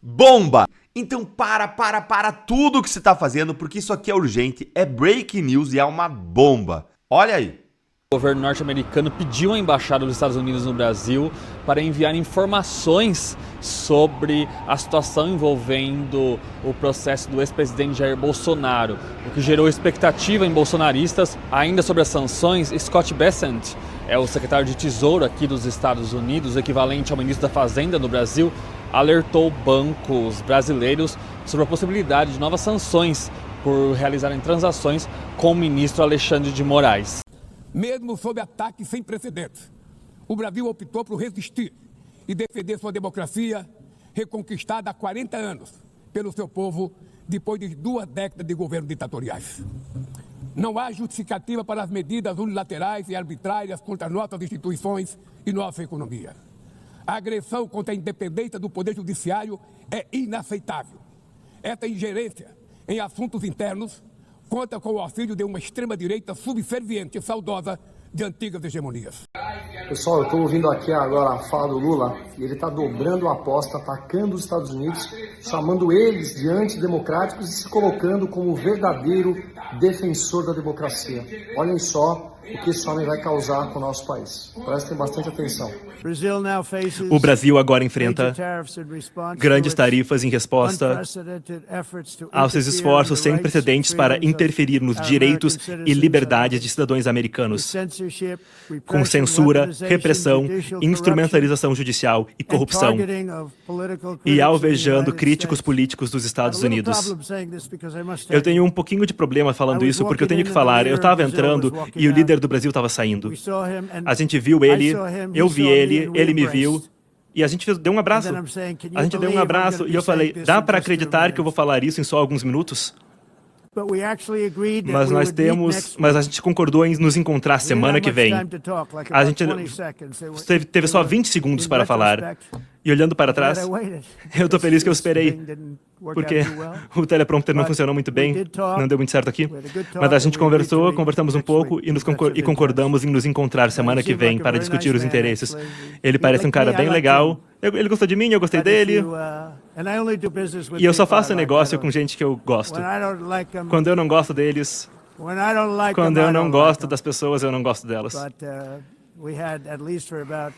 Bomba! Então para tudo que você está fazendo, porque isso aqui é urgente, é breaking news e é uma bomba. Olha aí. O governo norte-americano pediu à Embaixada dos Estados Unidos no Brasil para enviar informações sobre a situação envolvendo o processo do ex-presidente Jair Bolsonaro, o que gerou expectativa em bolsonaristas. Ainda sobre as sanções, Scott Bessent, é o secretário de Tesouro aqui dos Estados Unidos, equivalente ao ministro da Fazenda no Brasil, alertou bancos brasileiros sobre a possibilidade de novas sanções por realizarem transações com o ministro Alexandre de Moraes. Mesmo sob ataques sem precedentes, o Brasil optou por resistir e defender sua democracia, reconquistada há 40 anos pelo seu povo, depois de 2 décadas de governos ditatoriais. Não há justificativa para as medidas unilaterais e arbitrárias contra nossas instituições e nossa economia. A agressão contra a independência do Poder Judiciário é inaceitável. Essa ingerência em assuntos internos conta com o auxílio de uma extrema-direita subserviente e saudosa de antigas hegemonias. Pessoal, eu estou ouvindo aqui agora a fala do Lula e ele está dobrando a aposta, atacando os Estados Unidos, chamando eles de antidemocráticos e se colocando como verdadeiro defensor da democracia. Olhem só o que esse homem vai causar com o nosso país. Prestem bastante atenção. O Brasil agora enfrenta grandes tarifas em resposta aos seus esforços sem precedentes para interferir nos direitos e liberdades de cidadãos americanos, com censura, repressão, instrumentalização judicial e corrupção, e alvejando críticos políticos dos Estados Unidos. Eu tenho um pouquinho de problema falando isso, porque eu tenho que falar. Eu estava entrando e o líder do Brasil estava saindo. A gente viu ele, eu vi ele, ele me viu, e a gente deu um abraço. A gente deu um abraço e eu falei, dá para acreditar que eu vou falar isso em só alguns minutos? Mas a gente concordou em nos encontrar semana que vem. A gente teve só 20 segundos para falar. E olhando para trás, eu estou feliz que eu esperei, porque o teleprompter não funcionou muito bem, não deu muito certo aqui. Mas a gente conversamos um pouco e concordamos em nos encontrar semana que vem para discutir os interesses. Ele parece um cara bem legal. Ele gostou de mim, eu gostei dele. E eu só faço negócio com gente que eu gosto. Quando eu não gosto deles, quando eu não gosto das pessoas, eu não gosto delas.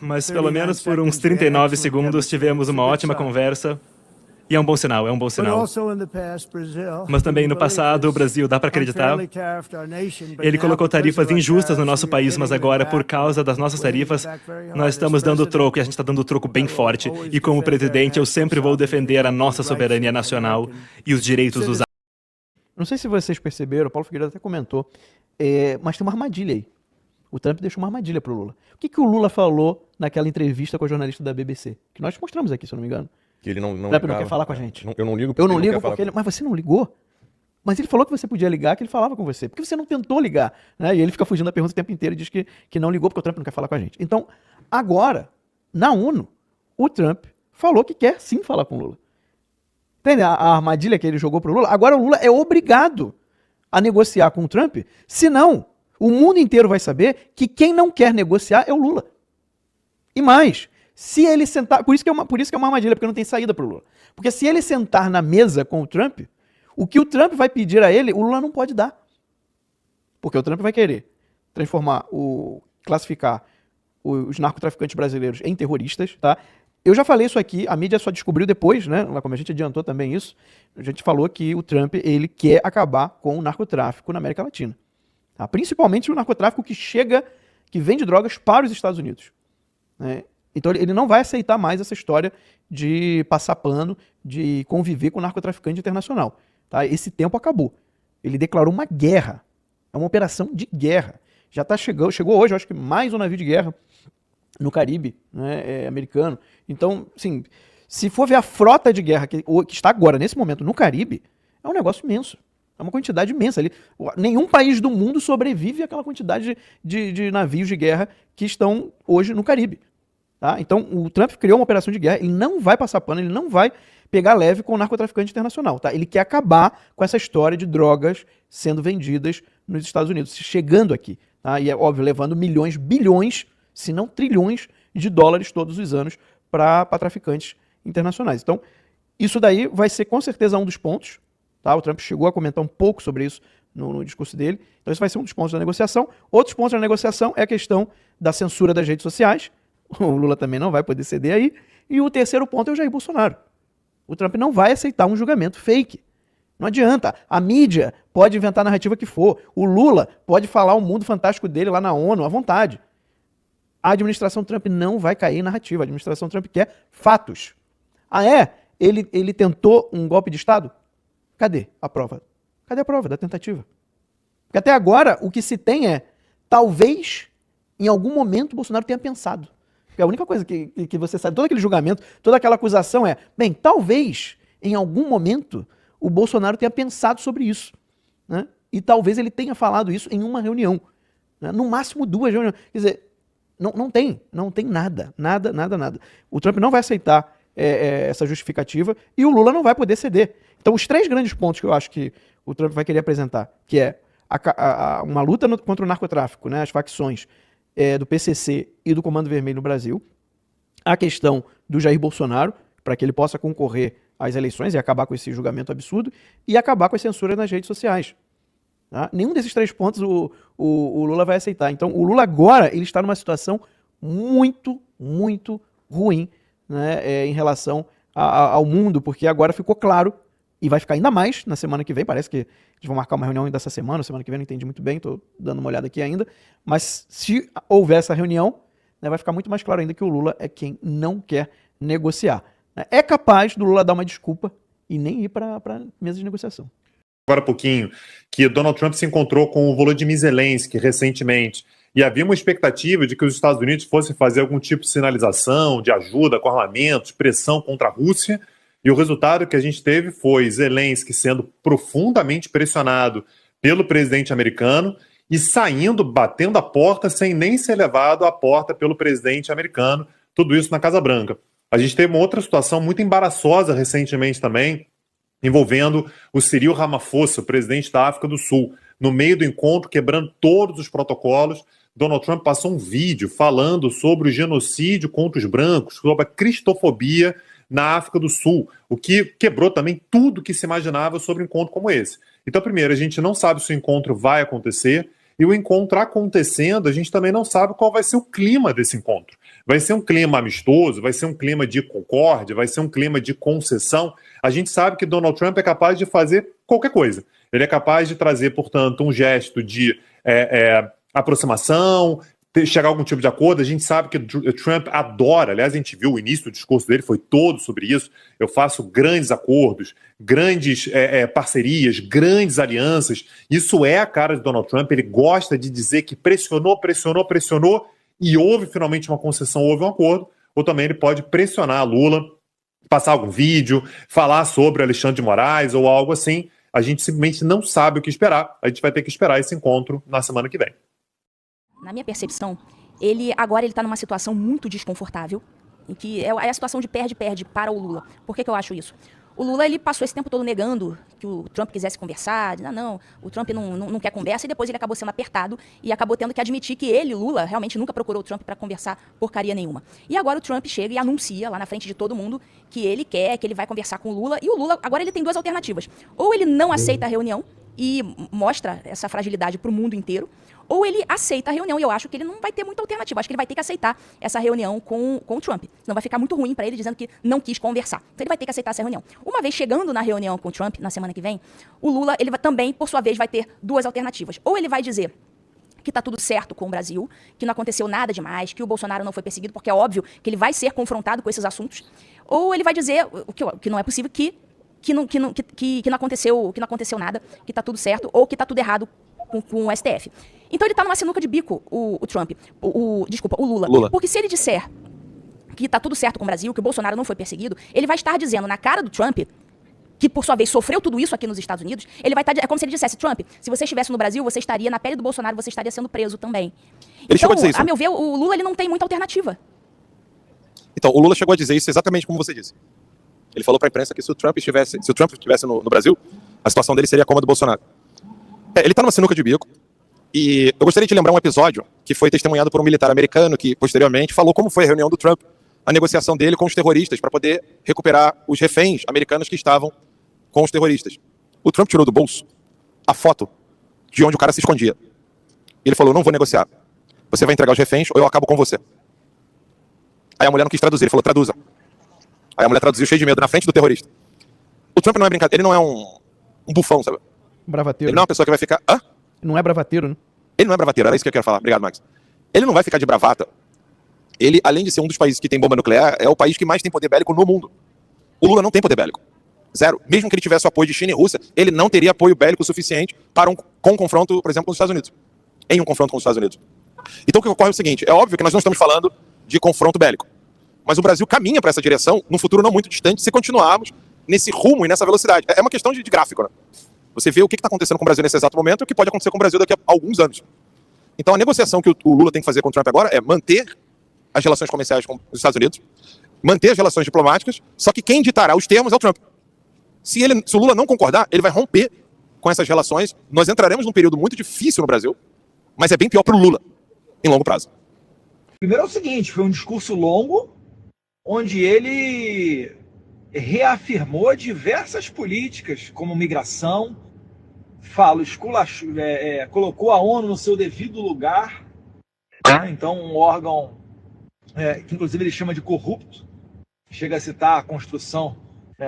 Mas pelo menos por uns 39 segundos tivemos uma ótima conversa. E é um bom sinal, é um bom sinal. Mas também no passado, o Brasil, dá para acreditar? Ele colocou tarifas injustas no nosso país, mas agora, por causa das nossas tarifas, nós estamos dando troco, e a gente está dando troco bem forte. E como presidente, eu sempre vou defender a nossa soberania nacional e os direitos dos... Não sei se vocês perceberam, o Paulo Figueiredo até comentou, mas tem uma armadilha aí. O Trump deixou uma armadilha para o Lula. O que o Lula falou naquela entrevista com a jornalista da BBC? Que nós mostramos aqui, se eu não me engano. Que ele não quer falar com a gente. Eu não ligo porque ele... Mas você não ligou? Mas ele falou que você podia ligar, que ele falava com você. Por que você não tentou ligar? Né? E ele fica fugindo da pergunta o tempo inteiro e diz que não ligou porque o Trump não quer falar com a gente. Então, agora, na ONU, o Trump falou que quer sim falar com o Lula. Entende a armadilha que ele jogou pro Lula? Agora o Lula é obrigado a negociar com o Trump, senão o mundo inteiro vai saber que quem não quer negociar é o Lula. E mais, se ele sentar... Por isso que é uma armadilha, porque não tem saída pro Lula. Porque se ele sentar na mesa com o Trump, o que o Trump vai pedir a ele, o Lula não pode dar. Porque o Trump vai querer classificar os narcotraficantes brasileiros em terroristas, tá? Eu já falei isso aqui, a mídia só descobriu depois, né? Como a gente adiantou também isso, a gente falou que o Trump, ele quer acabar com o narcotráfico na América Latina. Tá? Principalmente o narcotráfico que vende drogas para os Estados Unidos. Né? Então ele não vai aceitar mais essa história de passar pano, de conviver com o narcotraficante internacional. Tá? Esse tempo acabou. Ele declarou uma guerra. É uma operação de guerra. Chegou hoje, eu acho que mais um navio de guerra no Caribe, né, americano. Então, assim, se for ver a frota de guerra que está agora, nesse momento, no Caribe, é um negócio imenso. É uma quantidade imensa ali. Nenhum país do mundo sobrevive àquela quantidade de navios de guerra que estão hoje no Caribe. Tá? Então, o Trump criou uma operação de guerra, ele não vai passar pano, ele não vai pegar leve com o narcotraficante internacional. Tá? Ele quer acabar com essa história de drogas sendo vendidas nos Estados Unidos, chegando aqui. Tá? E é óbvio, levando milhões, bilhões, se não trilhões de dólares todos os anos para traficantes internacionais. Então, Isso daí vai ser com certeza um dos pontos, tá? O Trump chegou a comentar um pouco sobre isso no discurso dele. Então isso vai ser um dos pontos da negociação. Outros pontos da negociação é a questão da censura das redes sociais. O Lula também não vai poder ceder aí. E o terceiro ponto é o Jair Bolsonaro. O Trump não vai aceitar um julgamento fake. Não adianta. A mídia pode inventar a narrativa que for. O Lula pode falar o mundo fantástico dele lá na ONU à vontade. A administração Trump não vai cair em narrativa. A administração Trump quer fatos. Ah, é? Ele tentou um golpe de Estado? Cadê a prova? Cadê a prova da tentativa? Porque até agora o que se tem é, talvez, em algum momento, o Bolsonaro tenha pensado. Porque a única coisa que você sabe, todo aquele julgamento, toda aquela acusação é, bem, talvez, em algum momento, o Bolsonaro tenha pensado sobre isso. Né? E talvez ele tenha falado isso em uma reunião. Né? No máximo 2 reuniões. Quer dizer, não tem nada. O Trump não vai aceitar essa justificativa e o Lula não vai poder ceder. Então, os 3 grandes pontos que eu acho que o Trump vai querer apresentar, que é uma luta contra o narcotráfico, né, as facções do PCC e do Comando Vermelho no Brasil, a questão do Jair Bolsonaro, para que ele possa concorrer às eleições e acabar com esse julgamento absurdo, e acabar com a censura nas redes sociais. Tá? Nenhum desses 3 pontos o Lula vai aceitar. Então, o Lula agora ele está numa situação muito, muito ruim, né, em relação ao mundo, porque agora ficou claro, e vai ficar ainda mais na semana que vem, parece que eles vão marcar uma reunião ainda essa semana que vem, não entendi muito bem, estou dando uma olhada aqui ainda, mas se houver essa reunião, né, vai ficar muito mais claro ainda que o Lula é quem não quer negociar. É capaz do Lula dar uma desculpa e nem ir para a mesa de negociação. Agora há pouquinho, que Donald Trump se encontrou com o Volodymyr Zelensky recentemente, e havia uma expectativa de que os Estados Unidos fossem fazer algum tipo de sinalização, de ajuda com armamentos, pressão contra a Rússia, e o resultado que a gente teve foi Zelensky sendo profundamente pressionado pelo presidente americano e saindo, batendo a porta sem nem ser levado à porta pelo presidente americano, tudo isso na Casa Branca. A gente teve uma outra situação muito embaraçosa recentemente também, envolvendo o Cyril Ramaphosa, o presidente da África do Sul. No meio do encontro, quebrando todos os protocolos, Donald Trump passou um vídeo falando sobre o genocídio contra os brancos, sobre a cristofobia na África do Sul, o que quebrou também tudo que se imaginava sobre um encontro como esse. Então, primeiro, a gente não sabe se o encontro vai acontecer, e o encontro acontecendo, a gente também não sabe qual vai ser o clima desse encontro. Vai ser um clima amistoso, vai ser um clima de concórdia, vai ser um clima de concessão. A gente sabe que Donald Trump é capaz de fazer qualquer coisa. Ele é capaz de trazer, portanto, um gesto de aproximação, chegar a algum tipo de acordo. A gente sabe que o Trump adora, aliás, a gente viu o início do discurso dele, foi todo sobre isso. Eu faço grandes acordos, grandes parcerias, grandes alianças. Isso é a cara de Donald Trump. Ele gosta de dizer que pressionou, e houve finalmente uma concessão, houve um acordo. Ou também ele pode pressionar a Lula, passar algum vídeo, falar sobre Alexandre de Moraes ou algo assim. A gente simplesmente não sabe o que esperar. A gente vai ter que esperar esse encontro na semana que vem. Na minha percepção, ele agora está numa situação muito desconfortável, em que é a situação de perde-perde para o Lula. Por que eu acho isso? O Lula ele passou esse tempo todo negando que o Trump quisesse conversar, não, o Trump não quer conversa, e depois ele acabou sendo apertado e acabou tendo que admitir que ele, Lula, realmente nunca procurou o Trump para conversar porcaria nenhuma. E agora o Trump chega e anuncia lá na frente de todo mundo que ele quer, que ele vai conversar com o Lula, e o Lula agora ele tem 2 alternativas. Ou ele não aceita a reunião e mostra essa fragilidade para o mundo inteiro, ou ele aceita a reunião, e eu acho que ele não vai ter muita alternativa. Acho que ele vai ter que aceitar essa reunião com o Trump. Senão vai ficar muito ruim para ele dizendo que não quis conversar. Então ele vai ter que aceitar essa reunião. Uma vez chegando na reunião com o Trump, na semana que vem, o Lula ele também, por sua vez, vai ter 2 alternativas. Ou ele vai dizer que está tudo certo com o Brasil, que não aconteceu nada demais, que o Bolsonaro não foi perseguido, porque é óbvio que ele vai ser confrontado com esses assuntos. Ou ele vai dizer, o que não é possível, que não aconteceu nada, que está tudo certo, ou que está tudo errado com o STF. Então ele está numa sinuca de bico, o Trump, o Lula. Porque se ele disser que está tudo certo com o Brasil, que o Bolsonaro não foi perseguido, ele vai estar dizendo na cara do Trump, que por sua vez sofreu tudo isso aqui nos Estados Unidos, ele vai estar, é como se ele dissesse, Trump, se você estivesse no Brasil, você estaria na pele do Bolsonaro, você estaria sendo preso também. Ele chegou a dizer isso. A meu ver, o Lula ele não tem muita alternativa. Então, o Lula chegou a dizer isso exatamente como você disse. Ele falou para a imprensa que se o Trump estivesse no Brasil, a situação dele seria como a do Bolsonaro. Ele está numa sinuca de bico, e eu gostaria de lembrar um episódio que foi testemunhado por um militar americano que, posteriormente, falou como foi a reunião do Trump a negociação dele com os terroristas para poder recuperar os reféns americanos que estavam com os terroristas. O Trump tirou do bolso a foto de onde o cara se escondia. Ele falou, não vou negociar. Você vai entregar os reféns ou eu acabo com você. Aí a mulher não quis traduzir, ele falou, traduza. Aí a mulher traduziu cheio de medo na frente do terrorista. O Trump não é brincadeira, ele não é um bufão, sabe? Bravateiro. Ele não é uma pessoa que vai ficar... Hã? Não é bravateiro, né? Ele não é bravateiro, era isso que eu quero falar. Obrigado, Max. Ele não vai ficar de bravata. Ele, além de ser um dos países que tem bomba nuclear, é o país que mais tem poder bélico no mundo. O Lula não tem poder bélico. Zero. Mesmo que ele tivesse o apoio de China e Rússia, ele não teria apoio bélico suficiente para com um confronto, por exemplo, com os Estados Unidos. Em um confronto com os Estados Unidos. Então o que ocorre é o seguinte, é óbvio que nós não estamos falando de confronto bélico. Mas o Brasil caminha para essa direção num futuro não muito distante se continuarmos nesse rumo e nessa velocidade. É uma questão de gráfico, né? Você vê o que está acontecendo com o Brasil nesse exato momento e o que pode acontecer com o Brasil daqui a alguns anos. Então a negociação que o Lula tem que fazer com o Trump agora é manter as relações comerciais com os Estados Unidos, manter as relações diplomáticas, só que quem ditará os termos é o Trump. Se o Lula não concordar, ele vai romper com essas relações. Nós entraremos num período muito difícil no Brasil, mas é bem pior para o Lula, em longo prazo. Primeiro é o seguinte, foi um discurso longo, onde ele reafirmou diversas políticas, como migração, colocou a ONU no seu devido lugar, né? Então um órgão que inclusive ele chama de corrupto, chega a citar a construção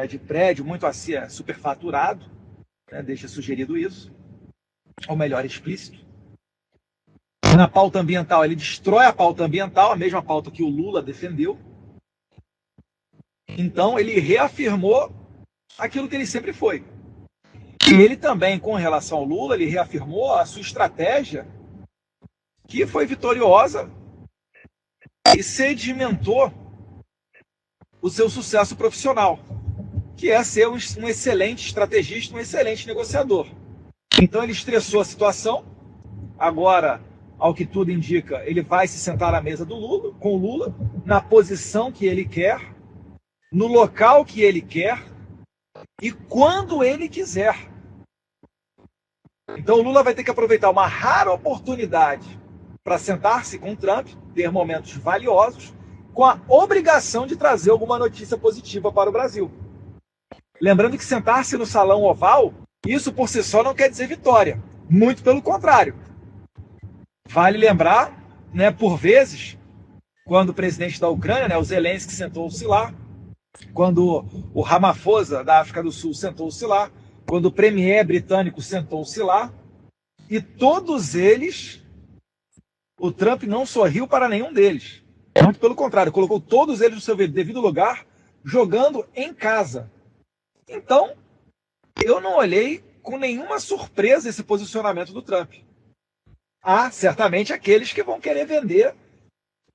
de prédio muito assim, superfaturado, né? Deixa sugerido isso, ou melhor, explícito. Na pauta ambiental, ele destrói a pauta ambiental, a mesma pauta que o Lula defendeu. Então, ele reafirmou aquilo que ele sempre foi. E ele também, com relação ao Lula, ele reafirmou a sua estratégia, que foi vitoriosa e sedimentou o seu sucesso profissional, que é ser um excelente estrategista, um excelente negociador. Então, ele estressou a situação. Agora, ao que tudo indica, ele vai se sentar à mesa com o Lula, na posição que ele quer, no local que ele quer e quando ele quiser. Então o Lula vai ter que aproveitar uma rara oportunidade para sentar-se com o Trump, ter momentos valiosos, com a obrigação de trazer alguma notícia positiva para o Brasil. Lembrando que sentar-se no salão oval, isso por si só não quer dizer vitória. Muito pelo contrário. Vale lembrar, né, por vezes, quando o presidente da Ucrânia, o Zelensky, sentou-se lá, quando o Ramaphosa, da África do Sul, sentou-se lá, quando o premier britânico sentou-se lá, e todos eles, o Trump não sorriu para nenhum deles. Muito pelo contrário, colocou todos eles no seu devido lugar, jogando em casa. Então, eu não olhei com nenhuma surpresa esse posicionamento do Trump. Há, certamente, aqueles que vão querer vender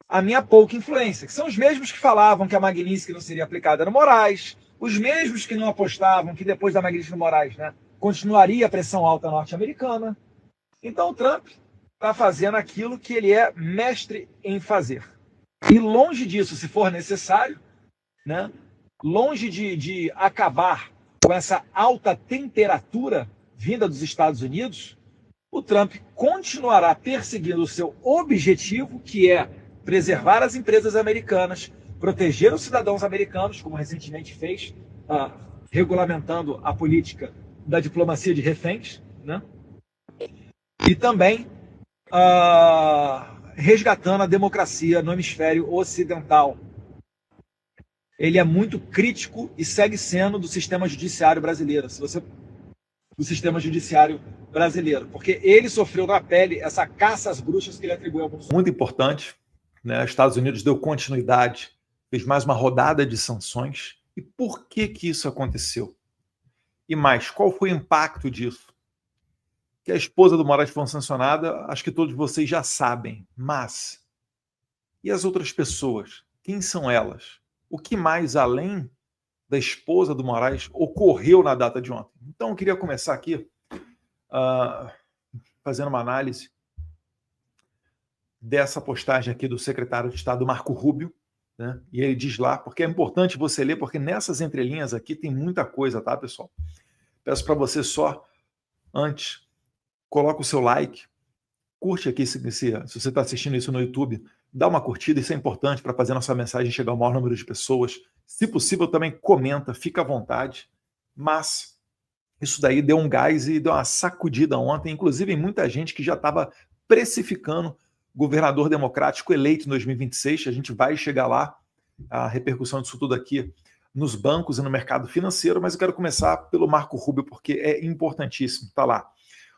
a minha pouca influência, que são os mesmos que falavam que a Magnitsky não seria aplicada no Moraes, os mesmos que não apostavam que depois da Magnitsky no Moraes, né, continuaria a pressão alta norte-americana. Então o Trump está fazendo aquilo que ele é mestre em fazer. E longe disso, se for necessário, né, longe de acabar com essa alta temperatura vinda dos Estados Unidos, o Trump continuará perseguindo o seu objetivo, que é preservar as empresas americanas, proteger os cidadãos americanos, como recentemente fez, regulamentando a política da diplomacia de reféns, né? E também resgatando a democracia no hemisfério ocidental. Ele é muito crítico e segue sendo do sistema judiciário brasileiro, do sistema judiciário brasileiro, porque ele sofreu na pele essa caça às bruxas que ele atribuiu ao Bolsonaro. Muito importante, né? Os Estados Unidos deu continuidade, fez mais uma rodada de sanções. E por que isso aconteceu? E mais, qual foi o impacto disso? Que a esposa do Moraes foi sancionada, acho que todos vocês já sabem. Mas, e as outras pessoas? Quem são elas? O que mais, além da esposa do Moraes, ocorreu na data de ontem? Então, eu queria começar aqui fazendo uma análise dessa postagem aqui do secretário de Estado, Marco Rubio, né? E ele diz lá, porque é importante você ler, porque nessas entrelinhas aqui tem muita coisa, tá, pessoal? Peço para você só, antes, coloca o seu like, curte aqui, se você está assistindo isso no YouTube, dá uma curtida, isso é importante para fazer nossa mensagem chegar ao maior número de pessoas. Se possível, também comenta, fica à vontade. Mas isso daí deu um gás e deu uma sacudida ontem, inclusive em muita gente que já estava precificando governador democrático eleito em 2026. A gente vai chegar lá, a repercussão disso tudo aqui nos bancos e no mercado financeiro, mas eu quero começar pelo Marco Rubio, porque é importantíssimo. Está lá,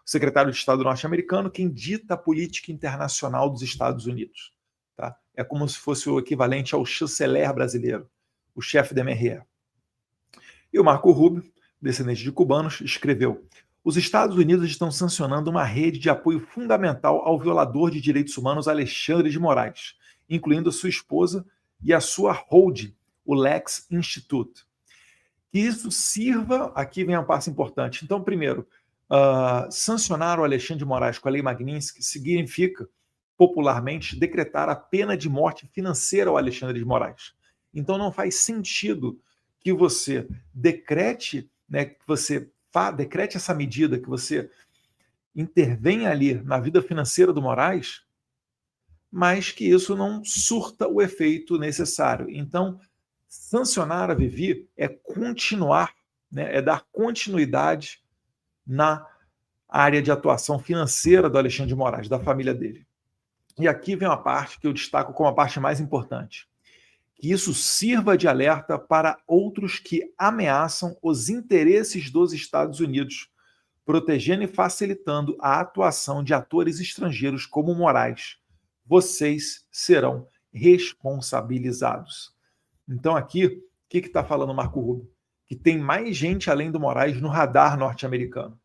o secretário de Estado norte-americano, quem dita a política internacional dos Estados Unidos. Tá? É como se fosse o equivalente ao chanceler brasileiro, o chefe da MRE. E o Marco Rubio, descendente de cubanos, escreveu: os Estados Unidos estão sancionando uma rede de apoio fundamental ao violador de direitos humanos Alexandre de Moraes, incluindo a sua esposa e a sua holding, o Lex Institute. Que isso sirva, aqui vem uma parte importante. Então, primeiro, sancionar o Alexandre de Moraes com a Lei Magnitsky significa, popularmente, decretar a pena de morte financeira ao Alexandre de Moraes. Então, não faz sentido que você decrete, né, que você decrete essa medida, que você intervenha ali na vida financeira do Moraes, mas que isso não surta o efeito necessário. Então, sancionar a Vivi é continuar, né, é dar continuidade na área de atuação financeira do Alexandre de Moraes, da família dele. E aqui vem uma parte que eu destaco como a parte mais importante: que isso sirva de alerta para outros que ameaçam os interesses dos Estados Unidos, protegendo e facilitando a atuação de atores estrangeiros como Moraes. Vocês serão responsabilizados. Então aqui, o que está falando o Marco Rubio? Que tem mais gente além do Moraes no radar norte-americano.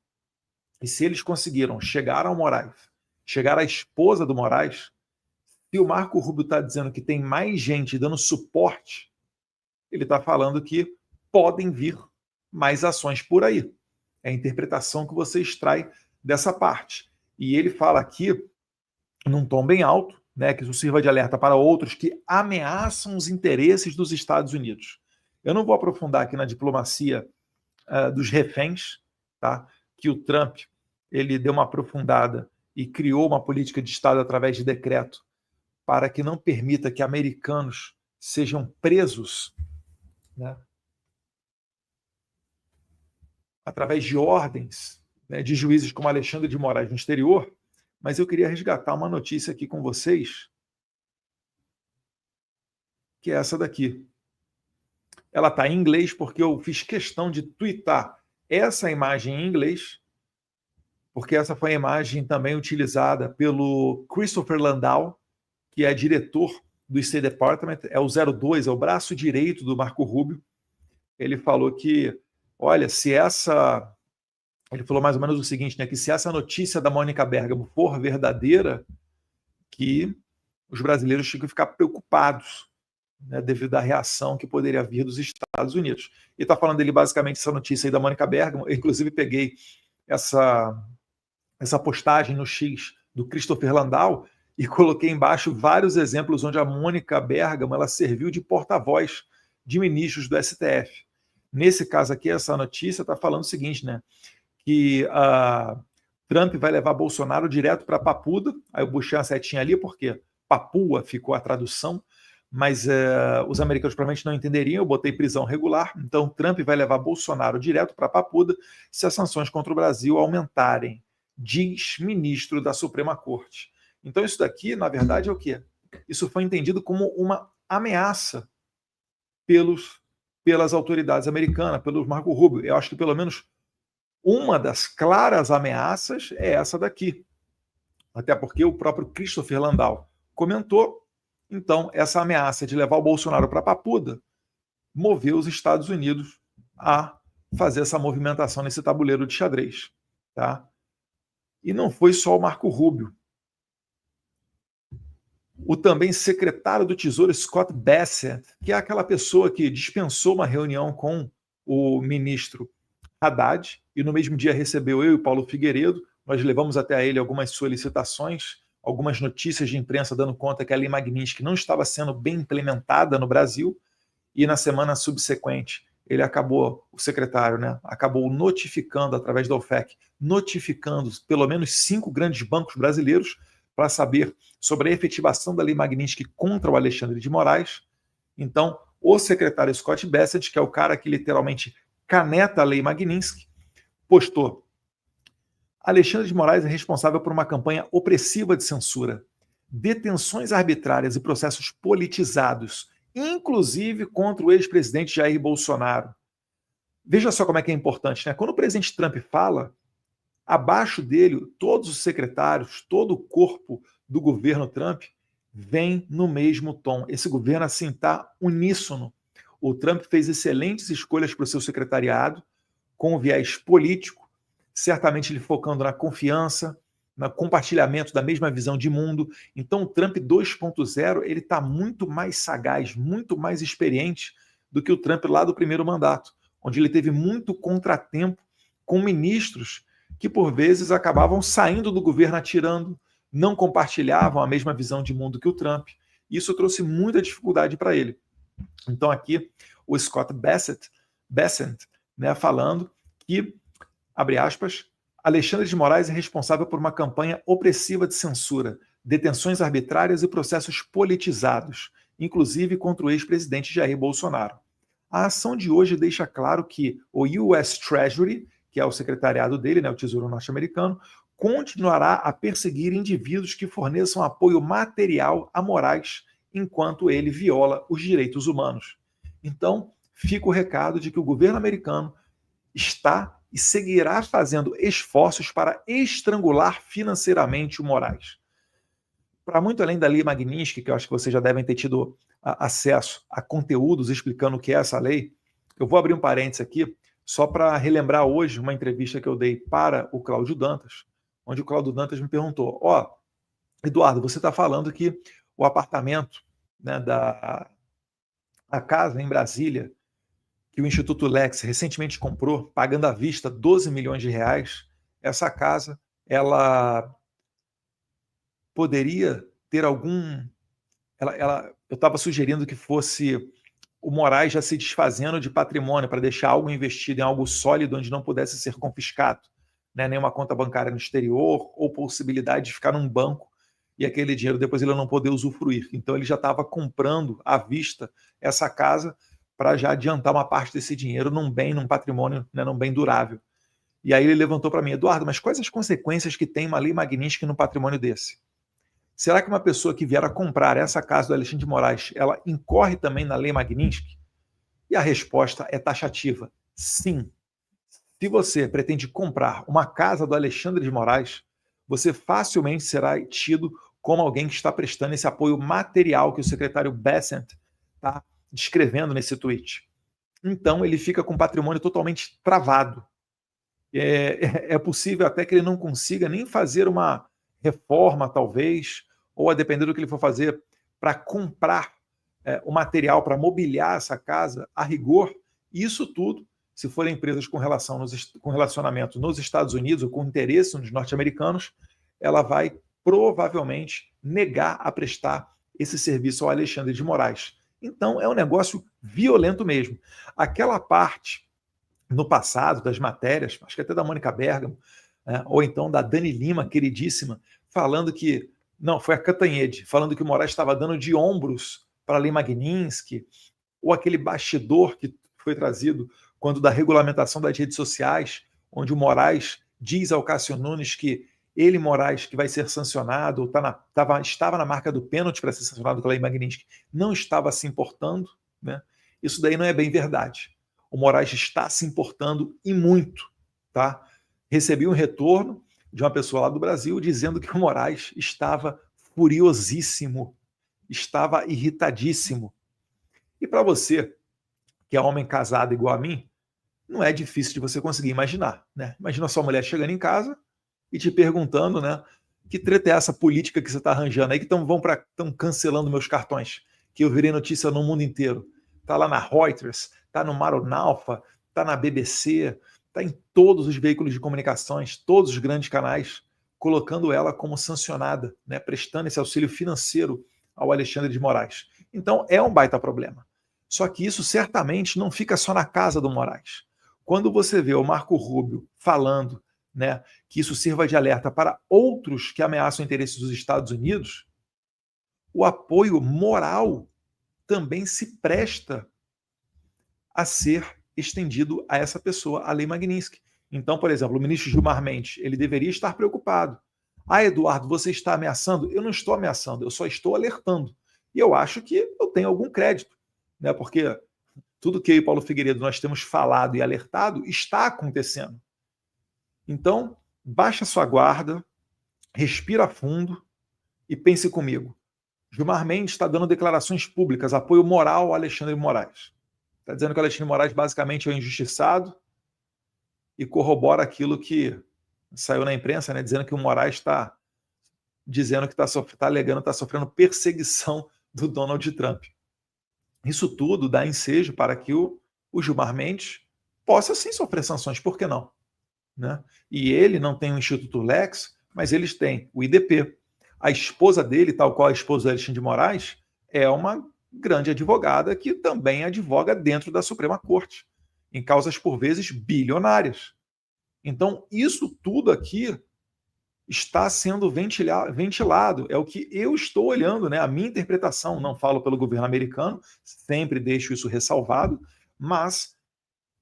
E se eles conseguiram chegar ao Moraes, chegar à esposa do Moraes, se o Marco Rubio está dizendo que tem mais gente dando suporte, ele está falando que podem vir mais ações por aí. É a interpretação que você extrai dessa parte. E ele fala aqui, num tom bem alto, né, que isso sirva de alerta para outros que ameaçam os interesses dos Estados Unidos. Eu não vou aprofundar aqui na diplomacia dos reféns, tá? Que o Trump ele deu uma aprofundada e criou uma política de Estado através de decreto para que não permita que americanos sejam presos, né, através de ordens, né, de juízes como Alexandre de Moraes no exterior. Mas eu queria resgatar uma notícia aqui com vocês, que é essa daqui. Ela está em inglês porque eu fiz questão de twittar essa imagem em inglês, porque essa foi a imagem também utilizada pelo Christopher Landau, que é diretor do State Department, é o 02, é o braço direito do Marco Rubio. Ele falou que, olha, se essa... Ele falou mais ou menos o seguinte, né, que se essa notícia da Mônica Bergamo for verdadeira, que os brasileiros tinham que ficar preocupados, né, devido à reação que poderia vir dos Estados Unidos. E está falando dele basicamente essa notícia aí da Mônica Bergamo. Eu, inclusive, peguei essa postagem no X do Christopher Landau e coloquei embaixo vários exemplos onde a Mônica Bergamo ela serviu de porta-voz de ministros do STF. Nesse caso aqui, essa notícia está falando o seguinte, né, que Trump vai levar Bolsonaro direto para Papuda. Aí eu puxei uma setinha ali, porque Papua ficou a tradução, mas os americanos provavelmente não entenderiam, eu botei prisão regular. Então Trump vai levar Bolsonaro direto para Papuda se as sanções contra o Brasil aumentarem, diz ministro da Suprema Corte. Então isso daqui, na verdade, é o quê? Isso foi entendido como uma ameaça pelas autoridades americanas, pelo Marco Rubio. Eu acho que pelo menos uma das claras ameaças é essa daqui. Até porque o próprio Christopher Landau comentou. Então, essa ameaça de levar o Bolsonaro para Papuda moveu os Estados Unidos a fazer essa movimentação nesse tabuleiro de xadrez. Tá? E não foi só o Marco Rubio. O também secretário do Tesouro, Scott Bessent, que é aquela pessoa que dispensou uma reunião com o ministro Haddad, e no mesmo dia recebeu eu e Paulo Figueiredo. Nós levamos até ele algumas solicitações, algumas notícias de imprensa dando conta que a Lei Magnitsky não estava sendo bem implementada no Brasil, e na semana subsequente ele acabou, o secretário, né, acabou notificando, através da OFAC, notificando pelo menos 5 grandes bancos brasileiros para saber sobre a efetivação da Lei Magnitsky contra o Alexandre de Moraes. Então, o secretário Scott Bessent, que é o cara que literalmente caneta a Lei Magnitsky, postou: Alexandre de Moraes é responsável por uma campanha opressiva de censura, detenções arbitrárias e processos politizados, inclusive contra o ex-presidente Jair Bolsonaro. Veja só como é que é importante, né? Quando o presidente Trump fala, abaixo dele, todos os secretários, todo o corpo do governo Trump vem no mesmo tom. Esse governo, assim, está uníssono. O Trump fez excelentes escolhas para o seu secretariado, com viés político, certamente ele focando na confiança, no compartilhamento da mesma visão de mundo. Então, o Trump 2.0, ele está muito mais sagaz, muito mais experiente do que o Trump lá do primeiro mandato, onde ele teve muito contratempo com ministros que, por vezes, acabavam saindo do governo atirando, não compartilhavam a mesma visão de mundo que o Trump. Isso trouxe muita dificuldade para ele. Então, aqui, o Scott Bessent, né, falando que, abre aspas, Alexandre de Moraes é responsável por uma campanha opressiva de censura, detenções arbitrárias e processos politizados, inclusive contra o ex-presidente Jair Bolsonaro. A ação de hoje deixa claro que o US Treasury, que é o secretariado dele, né, o Tesouro Norte-Americano, continuará a perseguir indivíduos que forneçam apoio material a Moraes enquanto ele viola os direitos humanos. Então, fica o recado de que o governo americano está e seguirá fazendo esforços para estrangular financeiramente o Moraes. Para muito além da Lei Magnitsky, que eu acho que vocês já devem ter tido acesso a conteúdos explicando o que é essa lei, eu vou abrir um parênteses aqui, só para relembrar hoje uma entrevista que eu dei para o Cláudio Dantas, onde o Cláudio Dantas me perguntou: Eduardo, você está falando que o apartamento, né, a casa em Brasília, que o Instituto Lex recentemente comprou, pagando à vista 12 milhões de reais, essa casa, ela poderia ter algum... eu estava sugerindo que fosse o Moraes já se desfazendo de patrimônio para deixar algo investido em algo sólido onde não pudesse ser confiscado, né? Nenhuma conta bancária no exterior ou possibilidade de ficar num banco e aquele dinheiro depois ele não poder usufruir. Então ele já estava comprando à vista essa casa para já adiantar uma parte desse dinheiro num bem, num patrimônio, né, num bem durável. E aí ele levantou para mim: Eduardo, mas quais as consequências que tem uma Lei Magnitsky no patrimônio desse? Será que uma pessoa que vier a comprar essa casa do Alexandre de Moraes, ela incorre também na Lei Magnitsky? E a resposta é taxativa: sim. Se você pretende comprar uma casa do Alexandre de Moraes, você facilmente será tido como alguém que está prestando esse apoio material que o secretário Bessent está descrevendo nesse tweet. Então, ele fica com o patrimônio totalmente travado. É possível até que ele não consiga nem fazer uma reforma, talvez, ou a depender do que ele for fazer para comprar o material para mobiliar essa casa, a rigor. Isso tudo, se forem empresas com relacionamento nos Estados Unidos ou com interesse nos norte-americanos, ela vai provavelmente negar a prestar esse serviço ao Alexandre de Moraes. Então, é um negócio violento mesmo. Aquela parte, no passado, das matérias, acho que até da Mônica Bergamo, ou então da Dani Lima, queridíssima, falando que... Não, foi a Cantanhede, falando que o Moraes estava dando de ombros para a Lei Magnitsky, ou aquele bastidor que foi trazido quando da regulamentação das redes sociais, onde o Moraes diz ao Cássio Nunes que ele, Moraes, que vai ser sancionado, estava na marca do pênalti para ser sancionado pela Lei Magnitsky, não estava se importando, né? Isso daí não é bem verdade. O Moraes está se importando e muito, tá? Recebi um retorno de uma pessoa lá do Brasil dizendo que o Moraes estava furiosíssimo, estava irritadíssimo. E para você, que é homem casado igual a mim, não é difícil de você conseguir imaginar, né? Imagina a sua mulher chegando em casa e te perguntando, né, que treta é essa política que você está arranjando aí, que estão cancelando meus cartões, que eu virei notícia no mundo inteiro. Está lá na Reuters, está no Maronalfa, está na BBC, está em todos os veículos de comunicações, todos os grandes canais, colocando ela como sancionada, né, prestando esse auxílio financeiro ao Alexandre de Moraes. Então, é um baita problema. Só que isso certamente não fica só na casa do Moraes. Quando você vê o Marco Rubio falando, né, que isso sirva de alerta para outros que ameaçam interesses dos Estados Unidos, o apoio moral também se presta a ser estendido a essa pessoa, a Lei Magnitsky. Então, por exemplo, o ministro Gilmar Mendes, ele deveria estar preocupado. Ah, Eduardo, você está ameaçando? Eu não estou ameaçando, eu só estou alertando. E eu acho que eu tenho algum crédito, né? Porque tudo que eu e Paulo Figueiredo nós temos falado e alertado está acontecendo. Então, baixa sua guarda, respira fundo e pense comigo. Gilmar Mendes está dando declarações públicas, apoio moral ao Alexandre de Moraes. Está dizendo que o Alexandre de Moraes basicamente é um injustiçado e corrobora aquilo que saiu na imprensa, né, dizendo que o Moraes está dizendo que está alegando, está sofrendo perseguição do Donald Trump. Isso tudo dá ensejo para que o Gilmar Mendes possa sim sofrer sanções, por que não? Né? E ele não tem o Instituto Lex, mas eles têm o IDP. A esposa dele, tal qual a esposa do Alexandre de Moraes, é uma grande advogada que também advoga dentro da Suprema Corte, em causas por vezes bilionárias. Então, isso tudo aqui está sendo ventilado. É o que eu estou olhando, né? A minha interpretação, não falo pelo governo americano, sempre deixo isso ressalvado, mas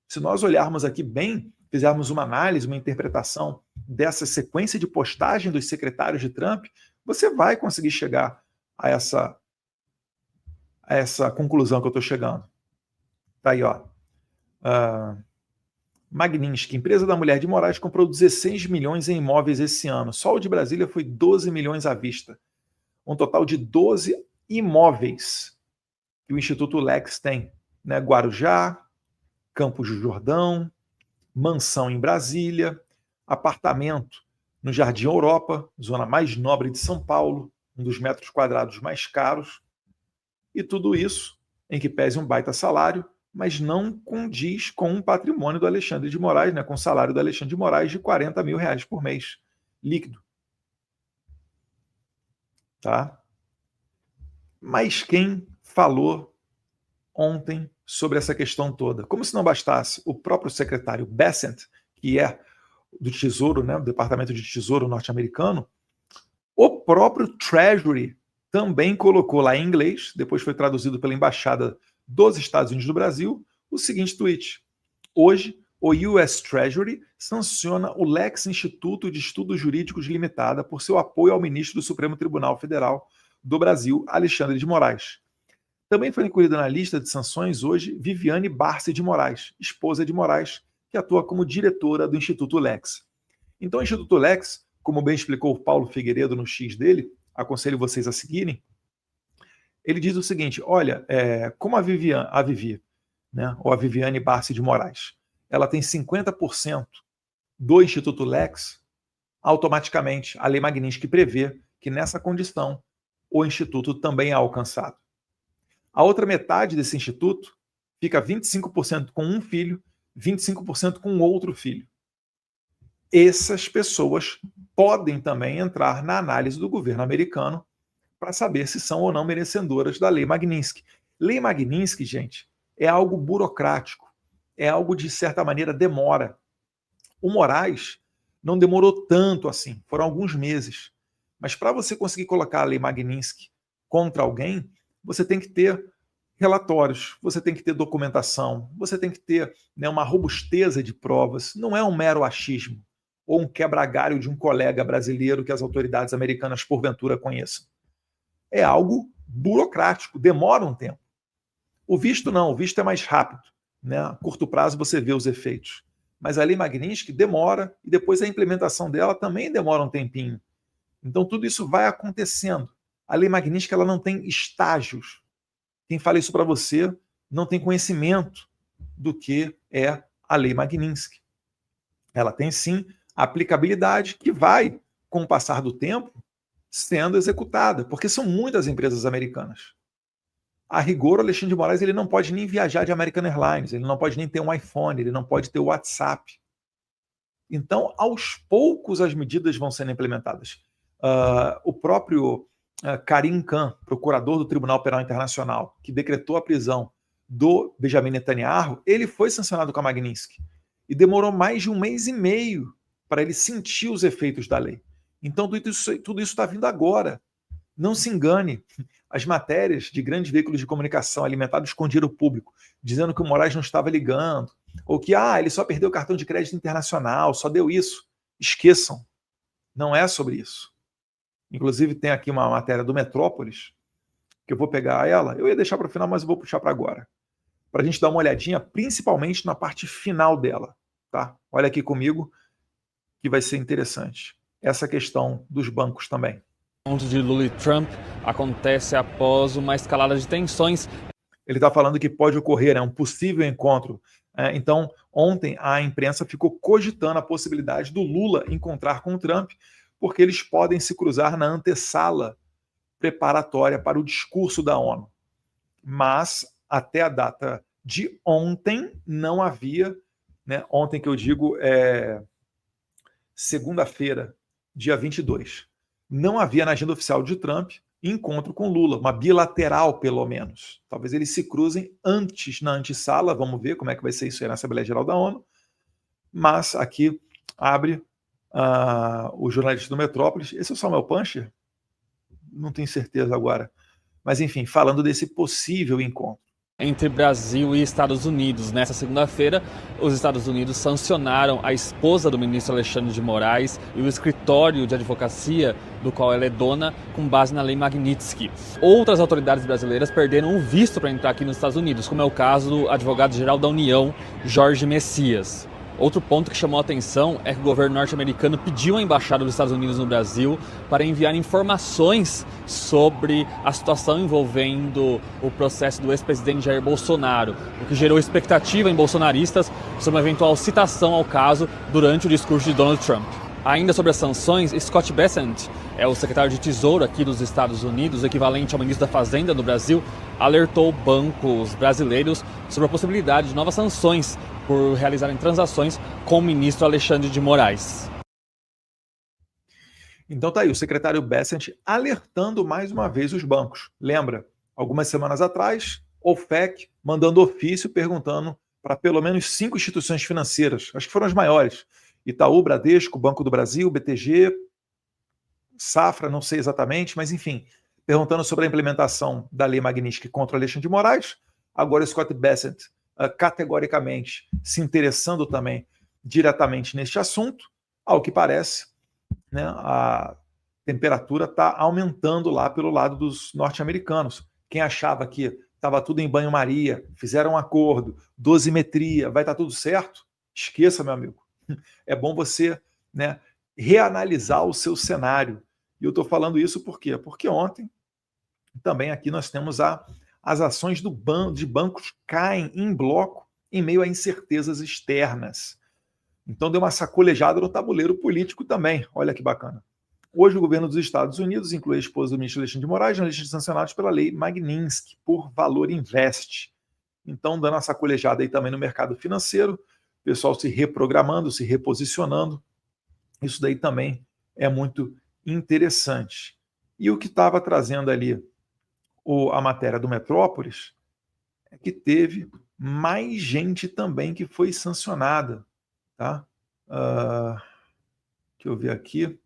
se nós olharmos aqui bem, fizermos uma análise, uma interpretação dessa sequência de postagem dos secretários de Trump, você vai conseguir chegar a essa conclusão que eu estou chegando. Tá aí, ó. Magnitsky, empresa da mulher de Moraes, comprou 16 milhões em imóveis esse ano. Só o de Brasília foi 12 milhões à vista. Um total de 12 imóveis que o Instituto Lex tem. Né? Guarujá, Campos do Jordão, mansão em Brasília, apartamento no Jardim Europa, zona mais nobre de São Paulo, um dos metros quadrados mais caros. E tudo isso, em que pese um baita salário, mas não condiz com o patrimônio do Alexandre de Moraes, né, com o salário do Alexandre de Moraes de R$40 mil por mês, líquido. Tá? Mas quem falou ontem sobre essa questão toda? Como se não bastasse, o próprio secretário Bessent, que é do Tesouro, né, do Departamento de Tesouro norte-americano, o próprio Treasury também colocou lá em inglês, depois foi traduzido pela Embaixada dos Estados Unidos do Brasil, o seguinte tweet: hoje, o US Treasury sanciona o Lex Instituto de Estudos Jurídicos Limitada por seu apoio ao ministro do Supremo Tribunal Federal do Brasil, Alexandre de Moraes. Também foi incluída na lista de sanções hoje Viviane Barsi de Moraes, esposa de Moraes, que atua como diretora do Instituto Lex. Então, o Instituto Lex, como bem explicou o Paulo Figueiredo no X dele, aconselho vocês a seguirem, ele diz o seguinte: olha, como a Vivi, né, ou a Viviane Barsi de Moraes, ela tem 50% do Instituto Lex, automaticamente a Lei Magnitsky prevê que nessa condição o Instituto também é alcançado. A outra metade desse Instituto fica 25% com um filho, 25% com outro filho. Essas pessoas podem também entrar na análise do governo americano para saber se são ou não merecedoras da Lei Magnitsky. Lei Magnitsky, gente, é algo burocrático, é algo de certa maneira demora. O Moraes não demorou tanto assim, foram alguns meses. Mas para você conseguir colocar a Lei Magnitsky contra alguém, você tem que ter relatórios, você tem que ter documentação, você tem que ter, né, uma robusteza de provas, não é um mero achismo ou um quebra-galho de um colega brasileiro que as autoridades americanas porventura conheçam. É algo burocrático, demora um tempo. O visto não, o visto é mais rápido, né? A curto prazo você vê os efeitos. Mas a Lei Magnitsky demora e depois a implementação dela também demora um tempinho. Então tudo isso vai acontecendo. A Lei Magnitsky ela não tem estágios. Quem fala isso para você não tem conhecimento do que é a Lei Magnitsky. Ela tem sim aplicabilidade que vai, com o passar do tempo, sendo executada, porque são muitas empresas americanas. A rigor, o Alexandre de Moraes ele não pode nem viajar de American Airlines, ele não pode nem ter um iPhone, ele não pode ter o WhatsApp. Então, aos poucos, as medidas vão sendo implementadas. O próprio Karim Khan, procurador do Tribunal Penal Internacional, que decretou a prisão do Benjamin Netanyahu, ele foi sancionado com a Magnitsky. E demorou mais de 1 mês e meio para ele sentir os efeitos da lei. Então, tudo isso está vindo agora. Não se engane. As matérias de grandes veículos de comunicação alimentados com dinheiro público, dizendo que o Moraes não estava ligando, ou que ele só perdeu o cartão de crédito internacional, só deu isso. Esqueçam. Não é sobre isso. Inclusive, tem aqui uma matéria do Metrópolis, que eu vou pegar ela. Eu ia deixar para o final, mas eu vou puxar para agora. Para a gente dar uma olhadinha, principalmente na parte final dela. Tá? Olha aqui comigo, que vai ser interessante. Essa questão dos bancos também. O encontro de Lula e Trump acontece após uma escalada de tensões. Ele está falando que pode ocorrer, um possível encontro. Então, ontem a imprensa ficou cogitando a possibilidade do Lula encontrar com o Trump, porque eles podem se cruzar na antessala preparatória para o discurso da ONU. Mas, até a data de ontem, não havia, ontem que eu digo é segunda-feira, dia 22, não havia na agenda oficial de Trump encontro com Lula, uma bilateral pelo menos. Talvez eles se cruzem antes na antessala, vamos ver como é que vai ser isso aí na Assembleia Geral da ONU, mas aqui abre o jornalista do Metrópolis, esse é o Samuel Pancher? Não tenho certeza agora, mas enfim, falando desse possível encontro. Entre Brasil e Estados Unidos. Nessa segunda-feira, os Estados Unidos sancionaram a esposa do ministro Alexandre de Moraes e o escritório de advocacia do qual ela é dona, com base na lei Magnitsky. Outras autoridades brasileiras perderam o visto para entrar aqui nos Estados Unidos, como é o caso do advogado-geral da União, Jorge Messias. Outro ponto que chamou a atenção é que o governo norte-americano pediu à Embaixada dos Estados Unidos no Brasil para enviar informações sobre a situação envolvendo o processo do ex-presidente Jair Bolsonaro, o que gerou expectativa em bolsonaristas sobre uma eventual citação ao caso durante o discurso de Donald Trump. Ainda sobre as sanções, Scott Bessent, é o secretário de Tesouro aqui dos Estados Unidos, equivalente ao ministro da Fazenda no Brasil, alertou bancos brasileiros sobre a possibilidade de novas sanções por realizarem transações com o ministro Alexandre de Moraes. Então tá aí, o secretário Bessent alertando mais uma vez os bancos. Lembra, algumas semanas atrás, o FEC mandando ofício perguntando para pelo menos 5 instituições financeiras, acho que foram as maiores, Itaú, Bradesco, Banco do Brasil, BTG, Safra, não sei exatamente, mas enfim, perguntando sobre a implementação da lei Magnitsky contra Alexandre de Moraes. Agora Scott Bessent categoricamente se interessando também diretamente neste assunto. Ao que parece, a temperatura está aumentando lá pelo lado dos norte-americanos. Quem achava que estava tudo em banho-maria, fizeram um acordo, dosimetria, vai estar tudo certo? Esqueça, meu amigo. É bom você reanalisar o seu cenário. E eu estou falando isso por quê? Porque ontem também aqui nós temos as ações de bancos caem em bloco em meio a incertezas externas. Então deu uma sacolejada no tabuleiro político também. Olha que bacana. Hoje o governo dos Estados Unidos inclui a esposa do ministro Alexandre de Moraes na lista de sancionados pela lei Magnitsky por Valor Invest. Então dando uma sacolejada aí também no mercado financeiro, o pessoal se reprogramando, se reposicionando. Isso daí também é muito interessante. E o que estava trazendo ali a matéria do Metrópolis é que teve mais gente também que foi sancionada. Tá? Deixa eu ver aqui.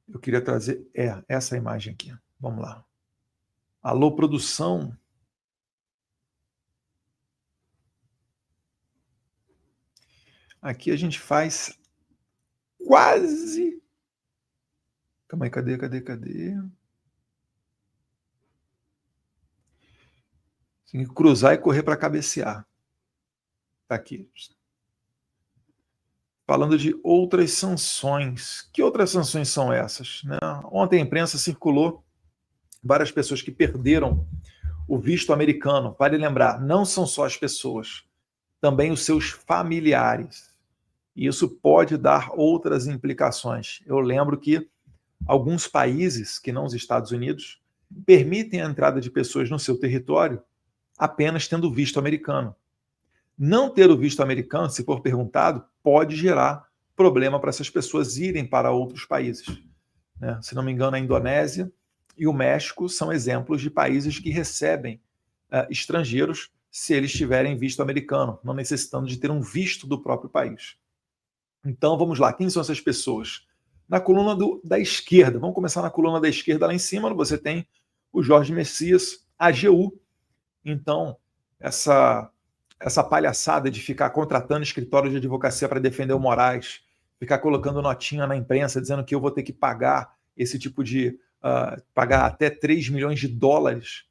Eu queria trazer essa imagem aqui. Vamos lá. Alô, produção. Aqui a gente faz quase... Calma aí, cadê? Tem que cruzar e correr para cabecear. Tá aqui. Falando de outras sanções. Que outras sanções são essas? Ontem a imprensa circulou várias pessoas que perderam o visto americano. Vale lembrar, não são só as pessoas, também os seus familiares. E isso pode dar outras implicações. Eu lembro que alguns países, que não os Estados Unidos, permitem a entrada de pessoas no seu território apenas tendo visto americano. Não ter o visto americano, se for perguntado, pode gerar problema para essas pessoas irem para outros países. Se não me engano, a Indonésia e o México são exemplos de países que recebem estrangeiros se eles tiverem visto americano, não necessitando de ter um visto do próprio país. Então, vamos lá. Quem são essas pessoas? Na coluna da esquerda, vamos começar na coluna da esquerda lá em cima, você tem o Jorge Messias, AGU. Então, essa palhaçada de ficar contratando escritórios de advocacia para defender o Moraes, ficar colocando notinha na imprensa dizendo que eu vou ter que pagar esse tipo de... pagar até 3 milhões de dólares,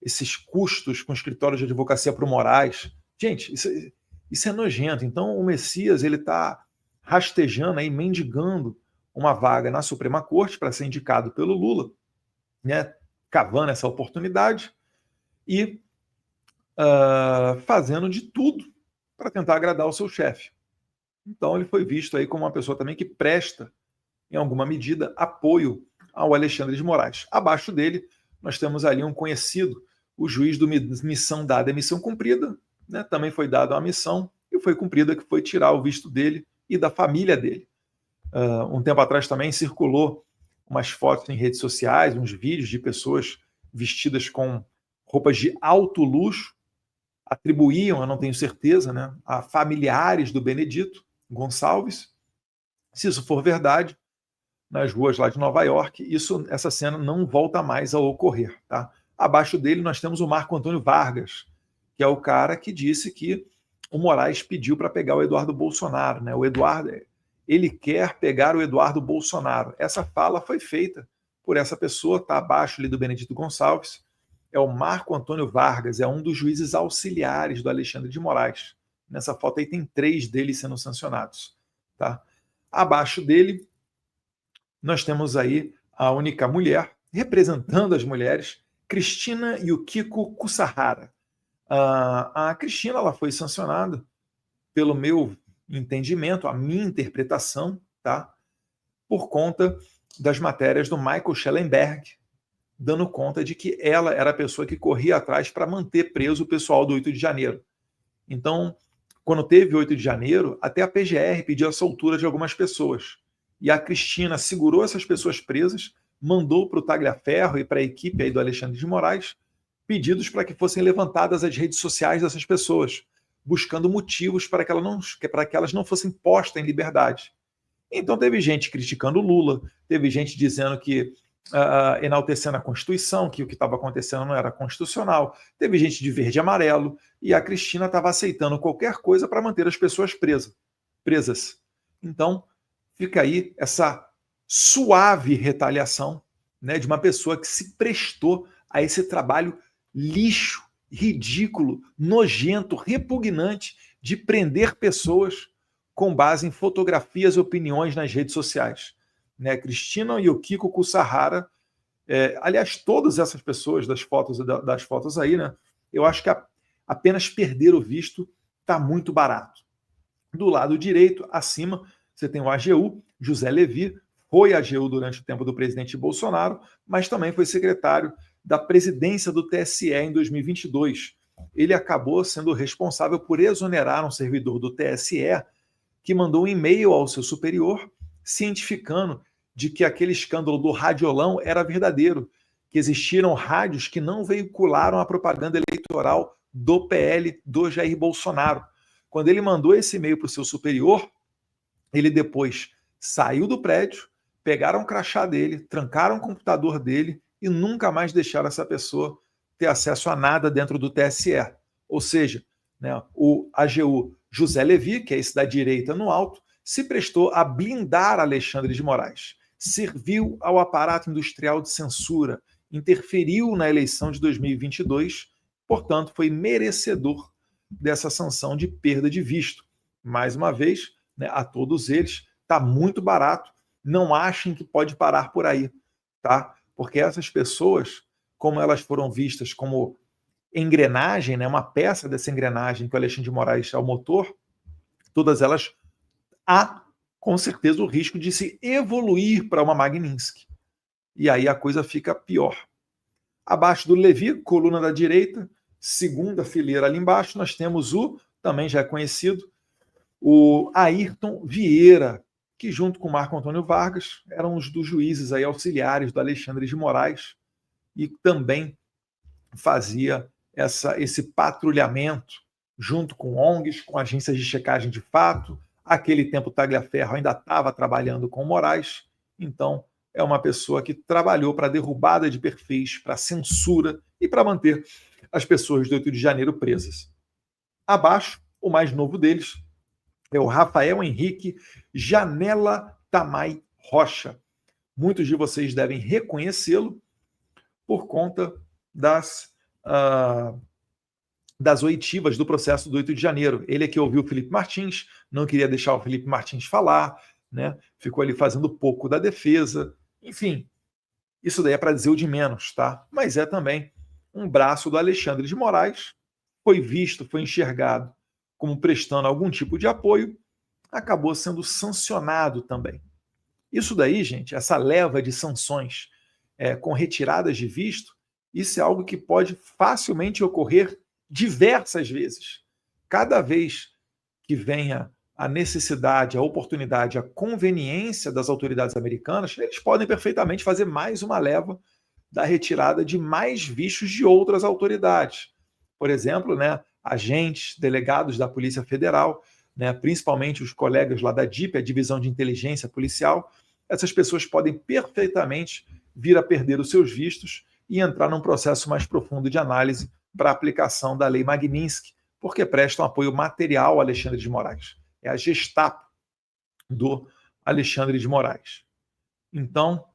esses custos com escritórios de advocacia para o Moraes. Gente, isso é nojento. Então, o Messias ele está rastejando, aí, mendigando uma vaga na Suprema Corte para ser indicado pelo Lula, né, cavando essa oportunidade e fazendo de tudo para tentar agradar o seu chefe. Então ele foi visto aí como uma pessoa também que presta, em alguma medida, apoio ao Alexandre de Moraes. Abaixo dele, nós temos ali um conhecido, o juiz do missão dada é missão cumprida, né, também foi dada uma missão e foi cumprida, que foi tirar o visto dele e da família dele. Um tempo atrás também circulou umas fotos em redes sociais, uns vídeos de pessoas vestidas com roupas de alto luxo, atribuíam, eu não tenho certeza, né, a familiares do Benedito Gonçalves. Se isso for verdade, nas ruas lá de Nova York, essa cena não volta mais a ocorrer. Tá? Abaixo dele nós temos o Marco Antônio Vargas, que é o cara que disse que o Moraes pediu para pegar o Eduardo Bolsonaro. Né? O Eduardo... ele quer pegar o Eduardo Bolsonaro. Essa fala foi feita por essa pessoa, está abaixo ali do Benedito Gonçalves, é o Marco Antônio Vargas, é um dos juízes auxiliares do Alexandre de Moraes. Nessa foto aí tem 3 deles sendo sancionados. Tá? Abaixo dele, nós temos aí a única mulher, representando as mulheres, Cristina Yukiko Kusahara. A Cristina ela foi sancionada, pelo meu entendimento, a minha interpretação, tá? Por conta das matérias do Michael Schellenberg, dando conta de que ela era a pessoa que corria atrás para manter preso o pessoal do 8 de janeiro. Então, quando teve 8 de janeiro, até a PGR pediu a soltura de algumas pessoas. E a Cristina segurou essas pessoas presas, mandou para o Tagliaferro e para a equipe aí do Alexandre de Moraes pedidos para que fossem levantadas as redes sociais dessas pessoas, buscando motivos para que elas não fossem postas em liberdade. Então teve gente criticando o Lula, teve gente dizendo que, enaltecendo a Constituição, que o que estava acontecendo não era constitucional, teve gente de verde e amarelo, e a Cristina estava aceitando qualquer coisa para manter as pessoas presas. Então fica aí essa suave retaliação, né, de uma pessoa que se prestou a esse trabalho lixo, ridículo, nojento, repugnante de prender pessoas com base em fotografias e opiniões nas redes sociais. Né? Cristina Yukiko Kusahara, aliás, todas essas pessoas das fotos aí, né? Eu acho que apenas perder o visto está muito barato. Do lado direito, acima, você tem o AGU, José Levi, foi AGU durante o tempo do presidente Bolsonaro, mas também foi secretário da presidência do TSE em 2022. Ele acabou sendo responsável por exonerar um servidor do TSE que mandou um e-mail ao seu superior cientificando de que aquele escândalo do radiolão era verdadeiro, que existiram rádios que não veicularam a propaganda eleitoral do PL do Jair Bolsonaro. Quando ele mandou esse e-mail para o seu superior, ele depois saiu do prédio, pegaram o crachá dele, trancaram o computador dele e nunca mais deixaram essa pessoa ter acesso a nada dentro do TSE. Ou seja, né, o AGU José Levi, que é esse da direita no alto, se prestou a blindar Alexandre de Moraes, serviu ao aparato industrial de censura, interferiu na eleição de 2022, portanto, foi merecedor dessa sanção de perda de visto. Mais uma vez, né, a todos eles, está muito barato, não achem que pode parar por aí, tá? Porque essas pessoas, como elas foram vistas como engrenagem, né, uma peça dessa engrenagem que o Alexandre de Moraes é o motor, todas elas há, com certeza, o risco de se evoluir para uma Magnitsky. E aí a coisa fica pior. Abaixo do Levi, coluna da direita, segunda fileira ali embaixo, nós temos também já conhecido, o Ayrton Vieira, que junto com Marco Antônio Vargas eram os dos juízes aí auxiliares do Alexandre de Moraes e também fazia esse patrulhamento junto com ONGs, com agências de checagem de fato. Aquele tempo, Tagliaferro ainda estava trabalhando com Moraes, então é uma pessoa que trabalhou para a derrubada de perfis, para a censura e para manter as pessoas do 8 de janeiro presas. Abaixo, o mais novo deles é o Rafael Henrique Janela Tamay Rocha. Muitos de vocês devem reconhecê-lo por conta das oitivas do processo do 8 de janeiro. Ele é que ouviu o Felipe Martins, não queria deixar o Felipe Martins falar, né? Ficou ali fazendo pouco da defesa. Enfim, isso daí é para dizer o de menos, tá? Mas é também um braço do Alexandre de Moraes, foi visto, foi enxergado como prestando algum tipo de apoio, acabou sendo sancionado também. Isso daí, gente, essa leva de sanções com retiradas de visto, isso é algo que pode facilmente ocorrer diversas vezes. Cada vez que venha a necessidade, a oportunidade, a conveniência das autoridades americanas, eles podem perfeitamente fazer mais uma leva da retirada de mais vistos de outras autoridades. Por exemplo, né, agentes, delegados da Polícia Federal, né, principalmente os colegas lá da DIP, a Divisão de Inteligência Policial, essas pessoas podem perfeitamente vir a perder os seus vistos e entrar num processo mais profundo de análise para a aplicação da Lei Magnitsky, porque prestam apoio material ao Alexandre de Moraes. É a Gestapo do Alexandre de Moraes. Então,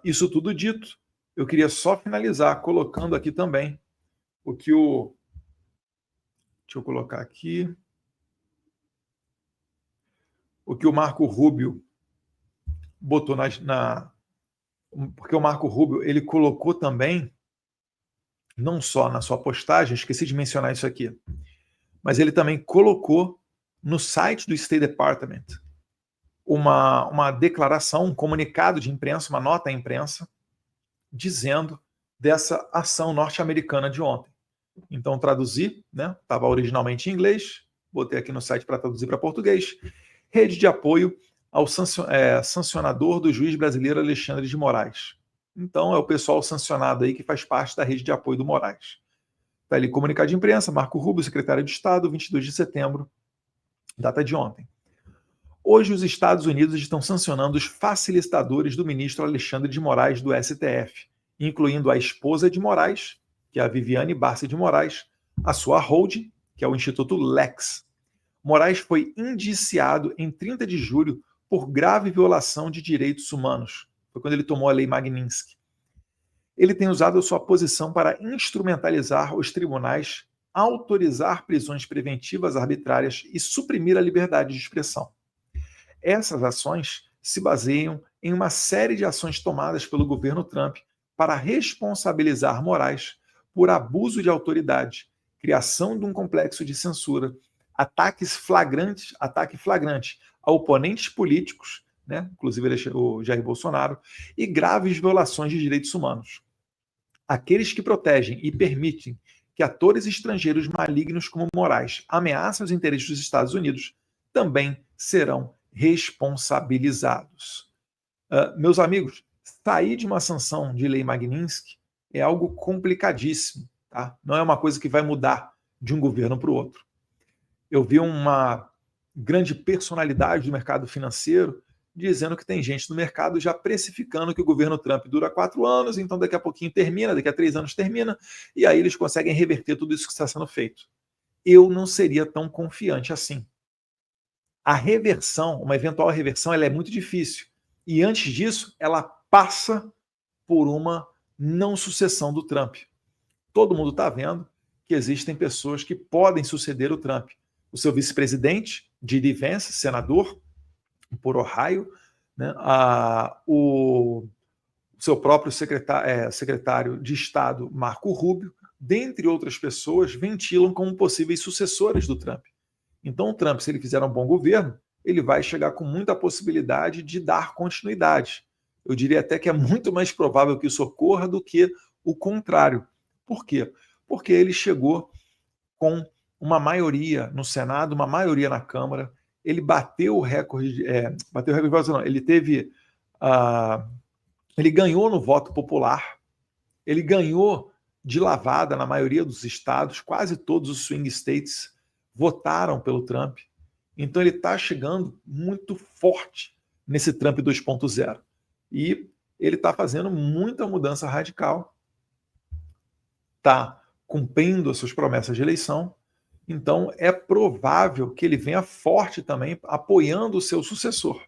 isso tudo dito, eu queria só finalizar colocando aqui também o que o... Deixa eu colocar aqui. O que o Marco Rubio botou porque o Marco Rubio, ele colocou também, não só na sua postagem, esqueci de mencionar isso aqui, mas ele também colocou no site do State Department uma declaração, um comunicado de imprensa, uma nota à imprensa, dizendo dessa ação norte-americana de ontem. Então, traduzi, né? Estava originalmente em inglês, botei aqui no site para traduzir para português. Rede de apoio ao sancionador do juiz brasileiro Alexandre de Moraes. Então, é o pessoal sancionado aí que faz parte da rede de apoio do Moraes. Está ali comunicado de imprensa, Marco Rubio, secretário de Estado, 22 de setembro, data de ontem. Hoje, os Estados Unidos estão sancionando os facilitadores do ministro Alexandre de Moraes do STF, incluindo a esposa de Moraes, que é a Viviane Barça de Moraes, a sua holding, que é o Instituto Lex. Moraes foi indiciado em 30 de julho por grave violação de direitos humanos. Foi quando ele tomou a Lei Magnitsky. Ele tem usado a sua posição para instrumentalizar os tribunais, autorizar prisões preventivas arbitrárias e suprimir a liberdade de expressão. Essas ações se baseiam em uma série de ações tomadas pelo governo Trump para responsabilizar Moraes por abuso de autoridade, criação de um complexo de censura, ataque flagrante a oponentes políticos, né, inclusive o Jair Bolsonaro, e graves violações de direitos humanos. Aqueles que protegem e permitem que atores estrangeiros malignos como Moraes ameaçem os interesses dos Estados Unidos também serão responsabilizados. Meus amigos, sair de uma sanção de Lei Magnitsky é algo complicadíssimo, tá? Não é uma coisa que vai mudar de um governo para o outro. Eu vi uma grande personalidade do mercado financeiro dizendo que tem gente no mercado já precificando que o governo Trump dura 4 anos, então daqui a pouquinho termina, daqui a 3 anos termina, e aí eles conseguem reverter tudo isso que está sendo feito. Eu não seria tão confiante assim. A reversão, uma eventual reversão, ela é muito difícil. E antes disso, ela passa por uma não sucessão do Trump. Todo mundo está vendo que existem pessoas que podem suceder o Trump. O seu vice-presidente, J.D. Vance, senador por Ohio, né? O seu próprio secretário de Estado, Marco Rubio, dentre outras pessoas, ventilam como possíveis sucessores do Trump. Então, o Trump, se ele fizer um bom governo, ele vai chegar com muita possibilidade de dar continuidade. Eu diria até que é muito mais provável que isso ocorra do que o contrário. Por quê? Porque ele chegou com uma maioria no Senado, uma maioria na Câmara, ele bateu o recorde, ele ganhou no voto popular, ele ganhou de lavada na maioria dos estados, quase todos os swing states votaram pelo Trump. Então ele está chegando muito forte nesse Trump 2.0. E ele está fazendo muita mudança radical. Está cumprindo as suas promessas de eleição. Então é provável que ele venha forte também, apoiando o seu sucessor.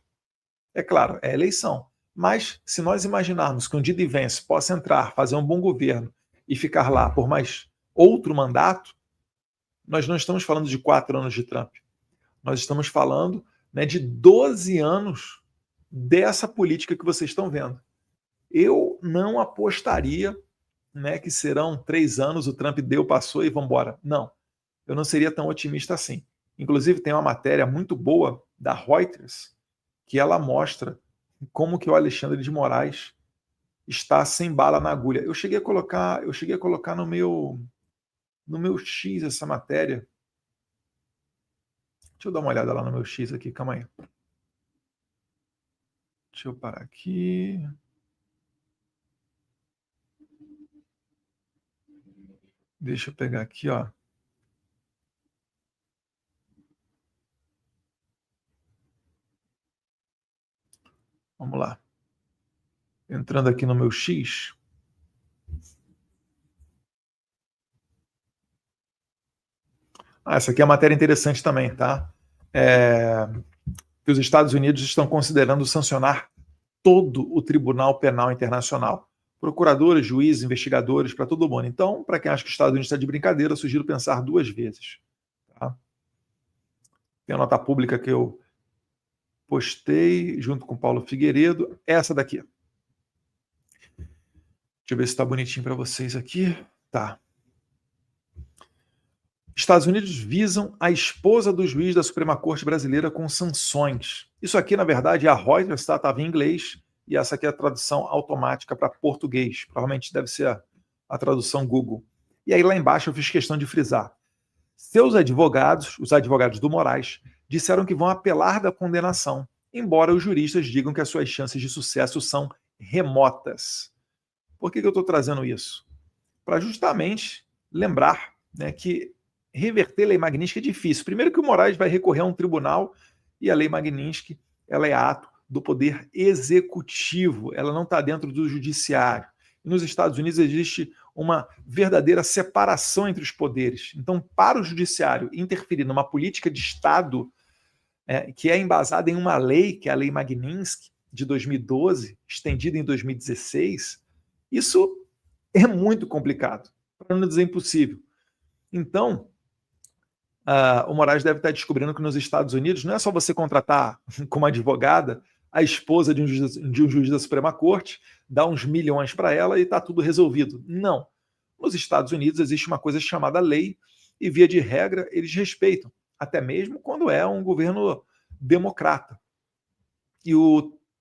É claro, é eleição. Mas se nós imaginarmos que um J.D. Vance possa entrar, fazer um bom governo e ficar lá por mais outro mandato, nós não estamos falando de 4 anos de Trump. Nós estamos falando, né, de 12 anos dessa política que vocês estão vendo. Eu não apostaria, né, que serão 3 anos, o Trump deu, passou e vamos embora. Não, eu não seria tão otimista assim. Inclusive tem uma matéria muito boa da Reuters que ela mostra como que o Alexandre de Moraes está sem bala na agulha. Eu cheguei a colocar no meu X essa matéria. Deixa eu dar uma olhada lá no meu X aqui, calma aí. Deixa eu parar aqui. Deixa eu pegar aqui, ó. Vamos lá. Entrando aqui no meu X. Essa aqui é uma matéria interessante também, tá? Que os Estados Unidos estão considerando sancionar todo o Tribunal Penal Internacional. Procuradores, juízes, investigadores, para todo mundo. Então, para quem acha que os Estados Unidos está de brincadeira, eu sugiro pensar 2 vezes. Tá? Tem a nota pública que eu postei junto com Paulo Figueiredo. Essa daqui. Deixa eu ver se está bonitinho para vocês aqui. Tá. Estados Unidos visam a esposa do juiz da Suprema Corte Brasileira com sanções. Isso aqui, na verdade, é a Reuters, estava em inglês, e essa aqui é a tradução automática para português. Provavelmente deve ser a tradução Google. E aí lá embaixo eu fiz questão de frisar. Seus advogados, os advogados do Moraes, disseram que vão apelar da condenação, embora os juristas digam que as suas chances de sucesso são remotas. Por que eu estou trazendo isso? Para justamente lembrar, né, que reverter a lei Magnitsky é difícil. Primeiro que o Moraes vai recorrer a um tribunal e a lei Magnitsky ela é ato do poder executivo, ela não está dentro do judiciário. E nos Estados Unidos existe uma verdadeira separação entre os poderes. Então, para o judiciário interferir numa política de Estado que é embasada em uma lei, que é a lei Magnitsky, de 2012, estendida em 2016, isso é muito complicado, para não dizer impossível. Então, o Moraes deve estar descobrindo que nos Estados Unidos não é só você contratar como advogada a esposa de um juiz da Suprema Corte, dar uns milhões para ela e está tudo resolvido. Não. Nos Estados Unidos existe uma coisa chamada lei e, via de regra, eles respeitam, até mesmo quando é um governo democrata. E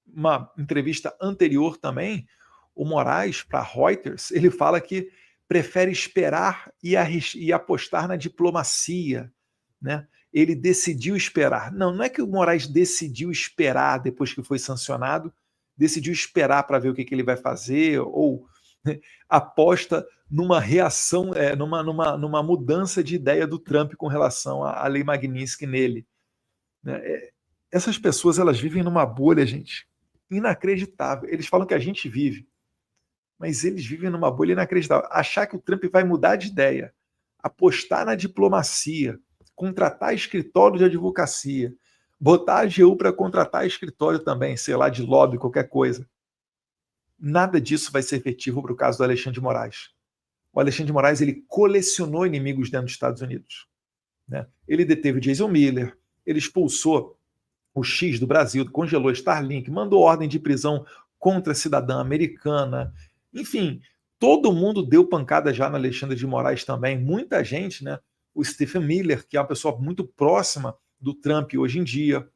uma entrevista anterior também, o Moraes, para a Reuters, ele fala que prefere esperar e apostar na diplomacia, né? Ele decidiu esperar. Não é que o Moraes decidiu esperar depois que foi sancionado, decidiu esperar para ver o que ele vai fazer, ou aposta numa reação, numa mudança de ideia do Trump com relação à lei Magnitsky nele. Essas pessoas, elas vivem numa bolha, gente, inacreditável. Eles falam que a gente vive, mas eles vivem numa bolha inacreditável. Achar que o Trump vai mudar de ideia, apostar na diplomacia, contratar escritório de advocacia, botar a AGU para contratar escritório também, sei lá, de lobby, qualquer coisa. Nada disso vai ser efetivo para o caso do Alexandre de Moraes. O Alexandre de Moraes, ele colecionou inimigos dentro dos Estados Unidos, né? Ele deteve o Jason Miller, ele expulsou o X do Brasil, congelou Starlink, mandou ordem de prisão contra a cidadã americana. Enfim, todo mundo deu pancada já no Alexandre de Moraes também. Muita gente, né? O Stephen Miller, que é uma pessoa muito próxima do Trump hoje em dia.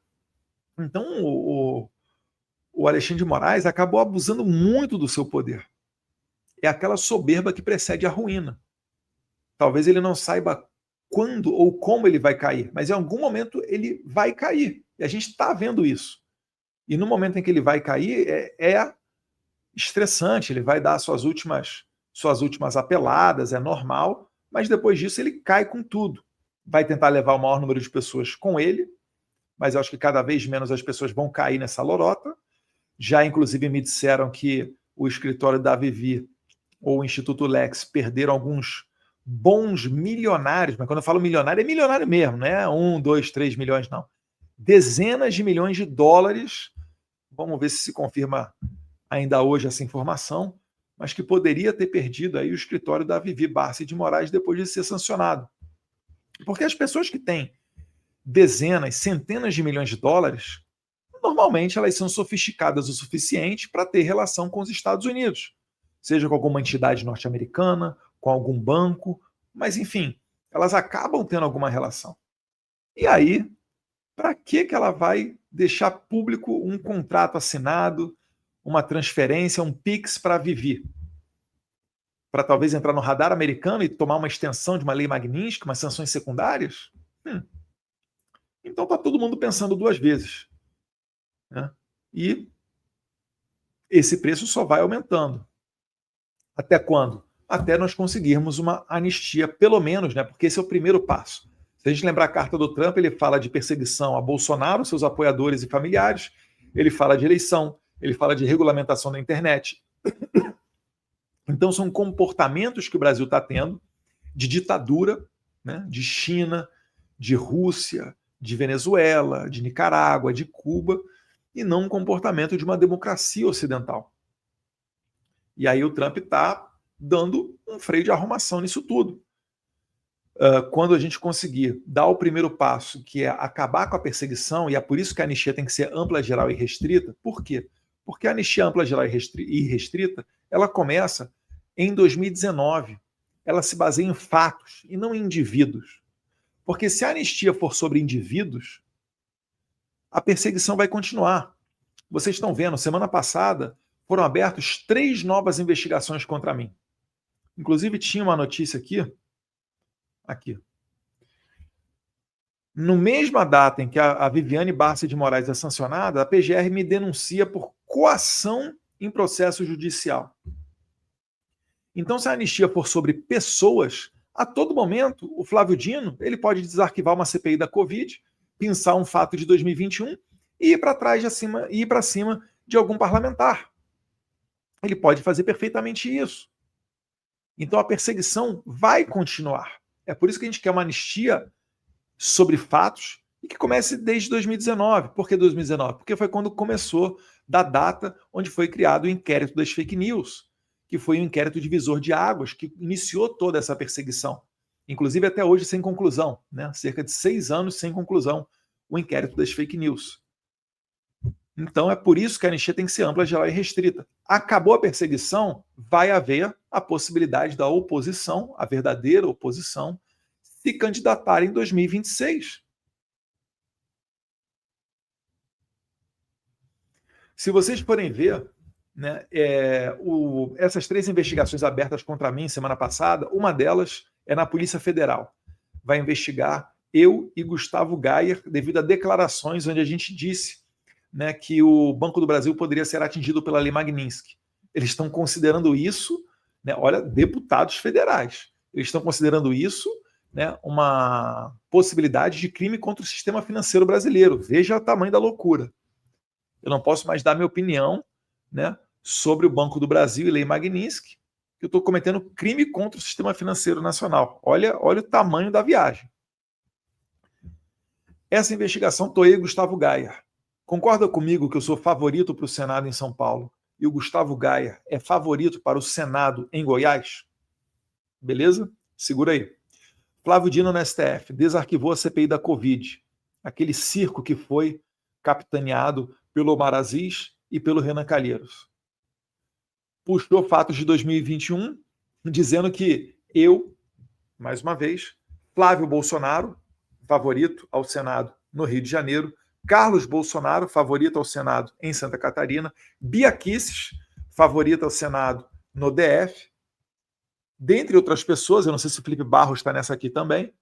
Então, o Alexandre de Moraes acabou abusando muito do seu poder. É aquela soberba que precede a ruína. Talvez ele não saiba quando ou como ele vai cair, mas em algum momento ele vai cair. E a gente está vendo isso. E no momento em que ele vai cair, é estressante, ele vai dar suas últimas suas últimas apeladas, é normal, mas depois disso ele cai com tudo. Vai tentar levar o maior número de pessoas com ele, mas eu acho que cada vez menos as pessoas vão cair nessa lorota. Já, inclusive, me disseram que o escritório da Vivi ou o Instituto Lex perderam alguns bons milionários, mas quando eu falo milionário, é milionário mesmo, não é 1, 2, 3 milhões, não. Dezenas de milhões de dólares, vamos ver se confirma ainda hoje essa informação, mas que poderia ter perdido aí o escritório da Vivi Barsi de Moraes depois de ser sancionado. Porque as pessoas que têm dezenas, centenas de milhões de dólares, normalmente elas são sofisticadas o suficiente para ter relação com os Estados Unidos, seja com alguma entidade norte-americana, com algum banco, mas enfim, elas acabam tendo alguma relação. E aí, para que ela vai deixar público um contrato assinado, uma transferência, um PIX para Vivi? Para talvez entrar no radar americano e tomar uma extensão de uma lei Magnitsky, umas sanções secundárias? Então está todo mundo pensando duas vezes. Né? E esse preço só vai aumentando. Até quando? Até nós conseguirmos uma anistia, pelo menos, né? Porque esse é o primeiro passo. Se a gente lembrar a carta do Trump, ele fala de perseguição a Bolsonaro, seus apoiadores e familiares, ele fala de eleição, ele fala de regulamentação da internet. Então são comportamentos que o Brasil está tendo de ditadura, né? De China, de Rússia, de Venezuela, de Nicarágua, de Cuba, e não um comportamento de uma democracia ocidental. E aí o Trump está dando um freio de arrumação nisso tudo. Quando a gente conseguir dar o primeiro passo, que é acabar com a perseguição, e é por isso que a anistia tem que ser ampla, geral e restrita. Por quê? Porque a anistia ampla, geral e restrita, ela começa em 2019. Ela se baseia em fatos e não em indivíduos. Porque se a anistia for sobre indivíduos, a perseguição vai continuar. Vocês estão vendo, semana passada foram abertas 3 novas investigações contra mim. Inclusive tinha uma notícia aqui. No mesma data em que a Viviane Barsi de Moraes é sancionada, a PGR me denuncia por coação em processo judicial. Então, se a anistia for sobre pessoas, a todo momento, o Flávio Dino ele pode desarquivar uma CPI da Covid, pensar um fato de 2021 e ir para trás ir para cima de algum parlamentar. Ele pode fazer perfeitamente isso. Então a perseguição vai continuar. É por isso que a gente quer uma anistia sobre fatos e que comece desde 2019. Por que 2019? Porque foi quando começou da data onde foi criado o inquérito das fake news, que foi um inquérito divisor de águas que iniciou toda essa perseguição. Inclusive até hoje sem conclusão, né? Cerca de 6 anos sem conclusão, o inquérito das fake news. Então é por isso que a anistia tem que ser ampla, geral e restrita. Acabou a perseguição, vai haver a possibilidade da oposição, a verdadeira oposição, se candidatar em 2026. Se vocês forem ver, né, essas 3 investigações abertas contra mim semana passada, uma delas é na Polícia Federal. Vai investigar eu e Gustavo Gayer devido a declarações onde a gente disse, né, que o Banco do Brasil poderia ser atingido pela Lei Magnitsky. Eles estão considerando isso, né, olha, deputados federais, eles estão considerando isso, né, uma possibilidade de crime contra o sistema financeiro brasileiro. Veja o tamanho da loucura. Eu não posso mais dar minha opinião, né, sobre o Banco do Brasil e Lei Magnitsky, que eu estou cometendo crime contra o sistema financeiro nacional. Olha o tamanho da viagem. Essa investigação, estou eu e Gustavo Gayer. Concorda comigo que eu sou favorito para o Senado em São Paulo e o Gustavo Gayer é favorito para o Senado em Goiás? Beleza? Segura aí. Flávio Dino no STF desarquivou a CPI da Covid, aquele circo que foi capitaneado pelo Omar Aziz e pelo Renan Calheiros. Puxou fatos de 2021, dizendo que eu, mais uma vez, Flávio Bolsonaro, favorito ao Senado no Rio de Janeiro, Carlos Bolsonaro, favorito ao Senado em Santa Catarina, Bia Kicis, favorita ao Senado no DF, dentre outras pessoas, eu não sei se o Felipe Barros está nessa aqui também,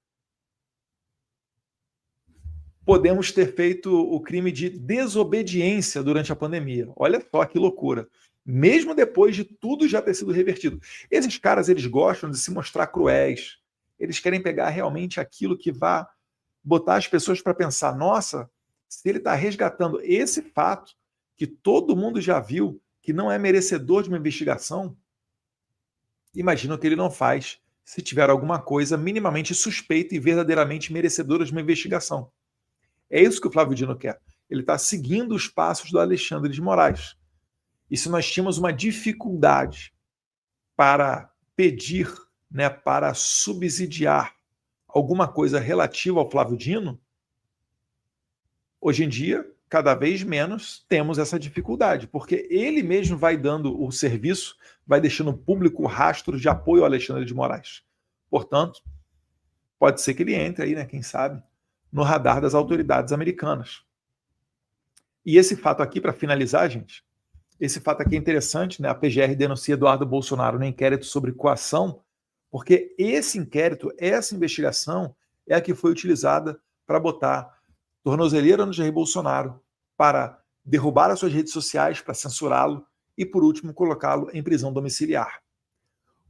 podemos ter feito o crime de desobediência durante a pandemia. Olha só que loucura. mesmo depois de tudo já ter sido revertido. Esses caras, eles gostam de se mostrar cruéis. Eles querem pegar realmente aquilo que vai botar as pessoas para pensar, nossa, se ele está resgatando esse fato que todo mundo já viu, que não é merecedor de uma investigação, imagina o que ele não faz se tiver alguma coisa minimamente suspeita e verdadeiramente merecedora de uma investigação. É isso que o Flávio Dino quer. Ele está seguindo os passos do Alexandre de Moraes. E se nós tínhamos uma dificuldade para pedir, né, para subsidiar alguma coisa relativa ao Flávio Dino, hoje em dia, cada vez menos temos essa dificuldade, porque ele mesmo vai dando o serviço, vai deixando público rastro de apoio ao Alexandre de Moraes. Portanto, pode ser que ele entre aí, né, quem sabe, no radar das autoridades americanas. E esse fato aqui, para finalizar, gente, esse fato aqui é interessante, né? A PGR denuncia Eduardo Bolsonaro no inquérito sobre coação, porque esse inquérito, essa investigação, é a que foi utilizada para botar tornozeleira no Jair Bolsonaro, para derrubar as suas redes sociais, para censurá-lo e, por último, colocá-lo em prisão domiciliar.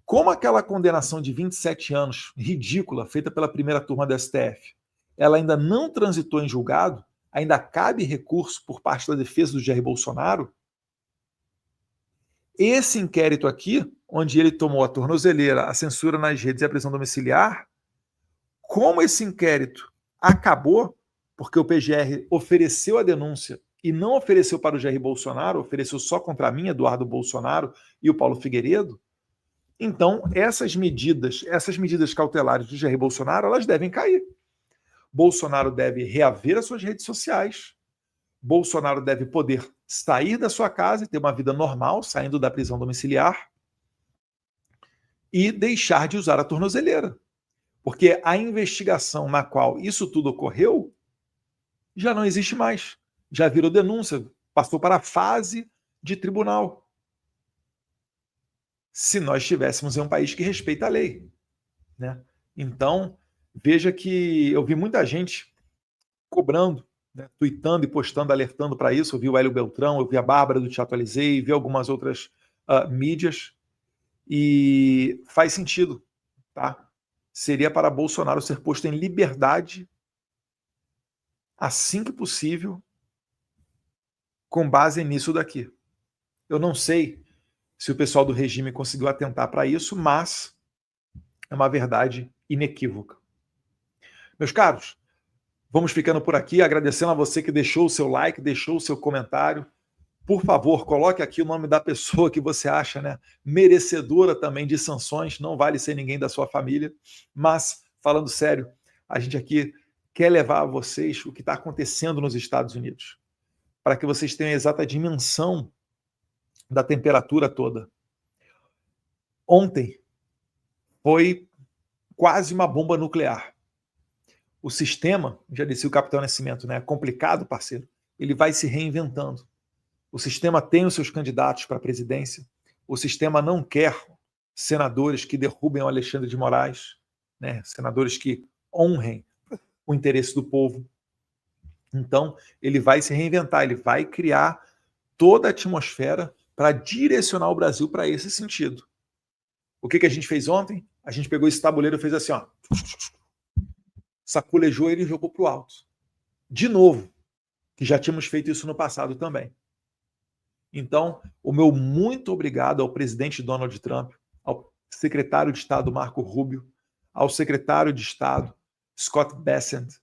Como aquela condenação de 27 anos, ridícula, feita pela primeira turma da STF, ela ainda não transitou em julgado, ainda cabe recurso por parte da defesa do Jair Bolsonaro, esse inquérito aqui, onde ele tomou a tornozeleira, a censura nas redes e a prisão domiciliar, como esse inquérito acabou, porque o PGR ofereceu a denúncia e não ofereceu para o Jair Bolsonaro, ofereceu só contra mim, Eduardo Bolsonaro e o Paulo Figueiredo, então essas medidas cautelares do Jair Bolsonaro, elas devem cair. Bolsonaro deve reaver as suas redes sociais, Bolsonaro deve poder sair da sua casa e ter uma vida normal, saindo da prisão domiciliar, e deixar de usar a tornozeleira. Porque a investigação na qual isso tudo ocorreu já não existe mais. Já virou denúncia, passou para a fase de tribunal. Se nós estivéssemos em um país que respeita a lei, né? Então, veja que eu vi muita gente cobrando, né, tweetando e postando, alertando para isso. Eu vi o Hélio Beltrão, eu vi a Bárbara do Te Atualizei, vi algumas outras mídias, e faz sentido, tá? Seria para Bolsonaro ser posto em liberdade assim que possível, com base nisso daqui. Eu não sei se o pessoal do regime conseguiu atentar para isso, mas é uma verdade inequívoca. Meus caros, vamos ficando por aqui, agradecendo a você que deixou o seu like, deixou o seu comentário. Por favor, coloque aqui o nome da pessoa que você acha, né, merecedora também de sanções. Não vale ser ninguém da sua família, mas, falando sério, a gente aqui quer levar a vocês o que está acontecendo nos Estados Unidos, para que vocês tenham a exata dimensão da temperatura toda. Ontem foi quase uma bomba nuclear. O sistema, já disse o Capitão Nascimento, né, é complicado, parceiro, ele vai se reinventando. O sistema tem os seus candidatos para a presidência, o sistema não quer senadores que derrubem o Alexandre de Moraes, né, senadores que honrem o interesse do povo. Então, ele vai se reinventar, ele vai criar toda a atmosfera para direcionar o Brasil para esse sentido. O que a gente fez ontem? A gente pegou esse tabuleiro e fez assim, ó, saculejou ele e jogou para o alto. De novo, que já tínhamos feito isso no passado também. Então, o meu muito obrigado ao presidente Donald Trump, ao secretário de Estado Marco Rubio, ao secretário de Estado Scott Bessent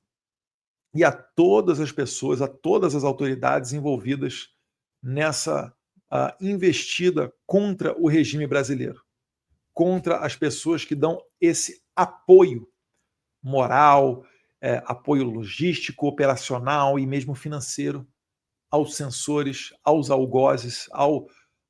e a todas as pessoas, a todas as autoridades envolvidas nessa investida contra o regime brasileiro, contra as pessoas que dão esse apoio moral, apoio logístico, operacional e mesmo financeiro aos censores, aos algozes,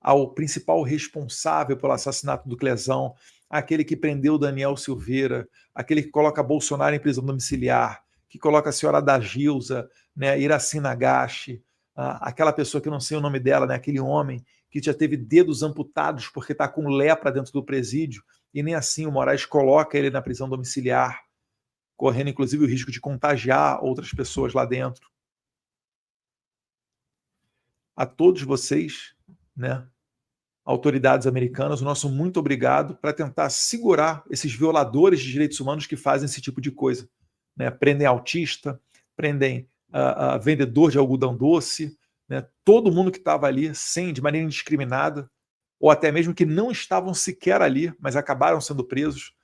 ao principal responsável pelo assassinato do Clezão, aquele que prendeu Daniel Silveira, aquele que coloca Bolsonaro em prisão domiciliar, que coloca a senhora da Gilza, né, Iraci Nagashi, aquela pessoa que eu não sei o nome dela, né, aquele homem que já teve dedos amputados porque está com lepra dentro do presídio, e nem assim o Moraes coloca ele na prisão domiciliar, correndo inclusive o risco de contagiar outras pessoas lá dentro. A todos vocês, né, autoridades americanas, o nosso muito obrigado para tentar segurar esses violadores de direitos humanos que fazem esse tipo de coisa, né? Prendem autista, prendem vendedor de algodão doce, né? Todo mundo que estava ali, de maneira indiscriminada, ou até mesmo que não estavam sequer ali, mas acabaram sendo presos.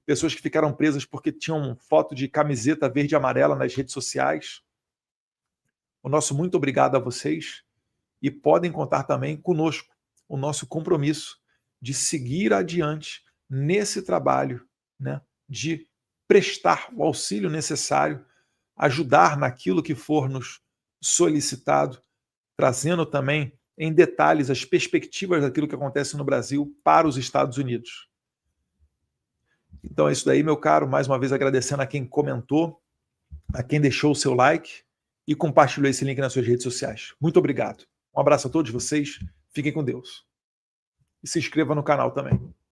Pessoas que ficaram presas porque tinham foto de camiseta verde e amarela nas redes sociais. O nosso muito obrigado a vocês e podem contar também conosco o nosso compromisso de seguir adiante nesse trabalho, né, de prestar o auxílio necessário, ajudar naquilo que for nos solicitado, trazendo também em detalhes as perspectivas daquilo que acontece no Brasil para os Estados Unidos. Então é isso daí, meu caro. Mais uma vez agradecendo a quem comentou, a quem deixou o seu like e compartilhou esse link nas suas redes sociais. Muito obrigado. Um abraço a todos vocês. Fiquem com Deus. E se inscreva no canal também.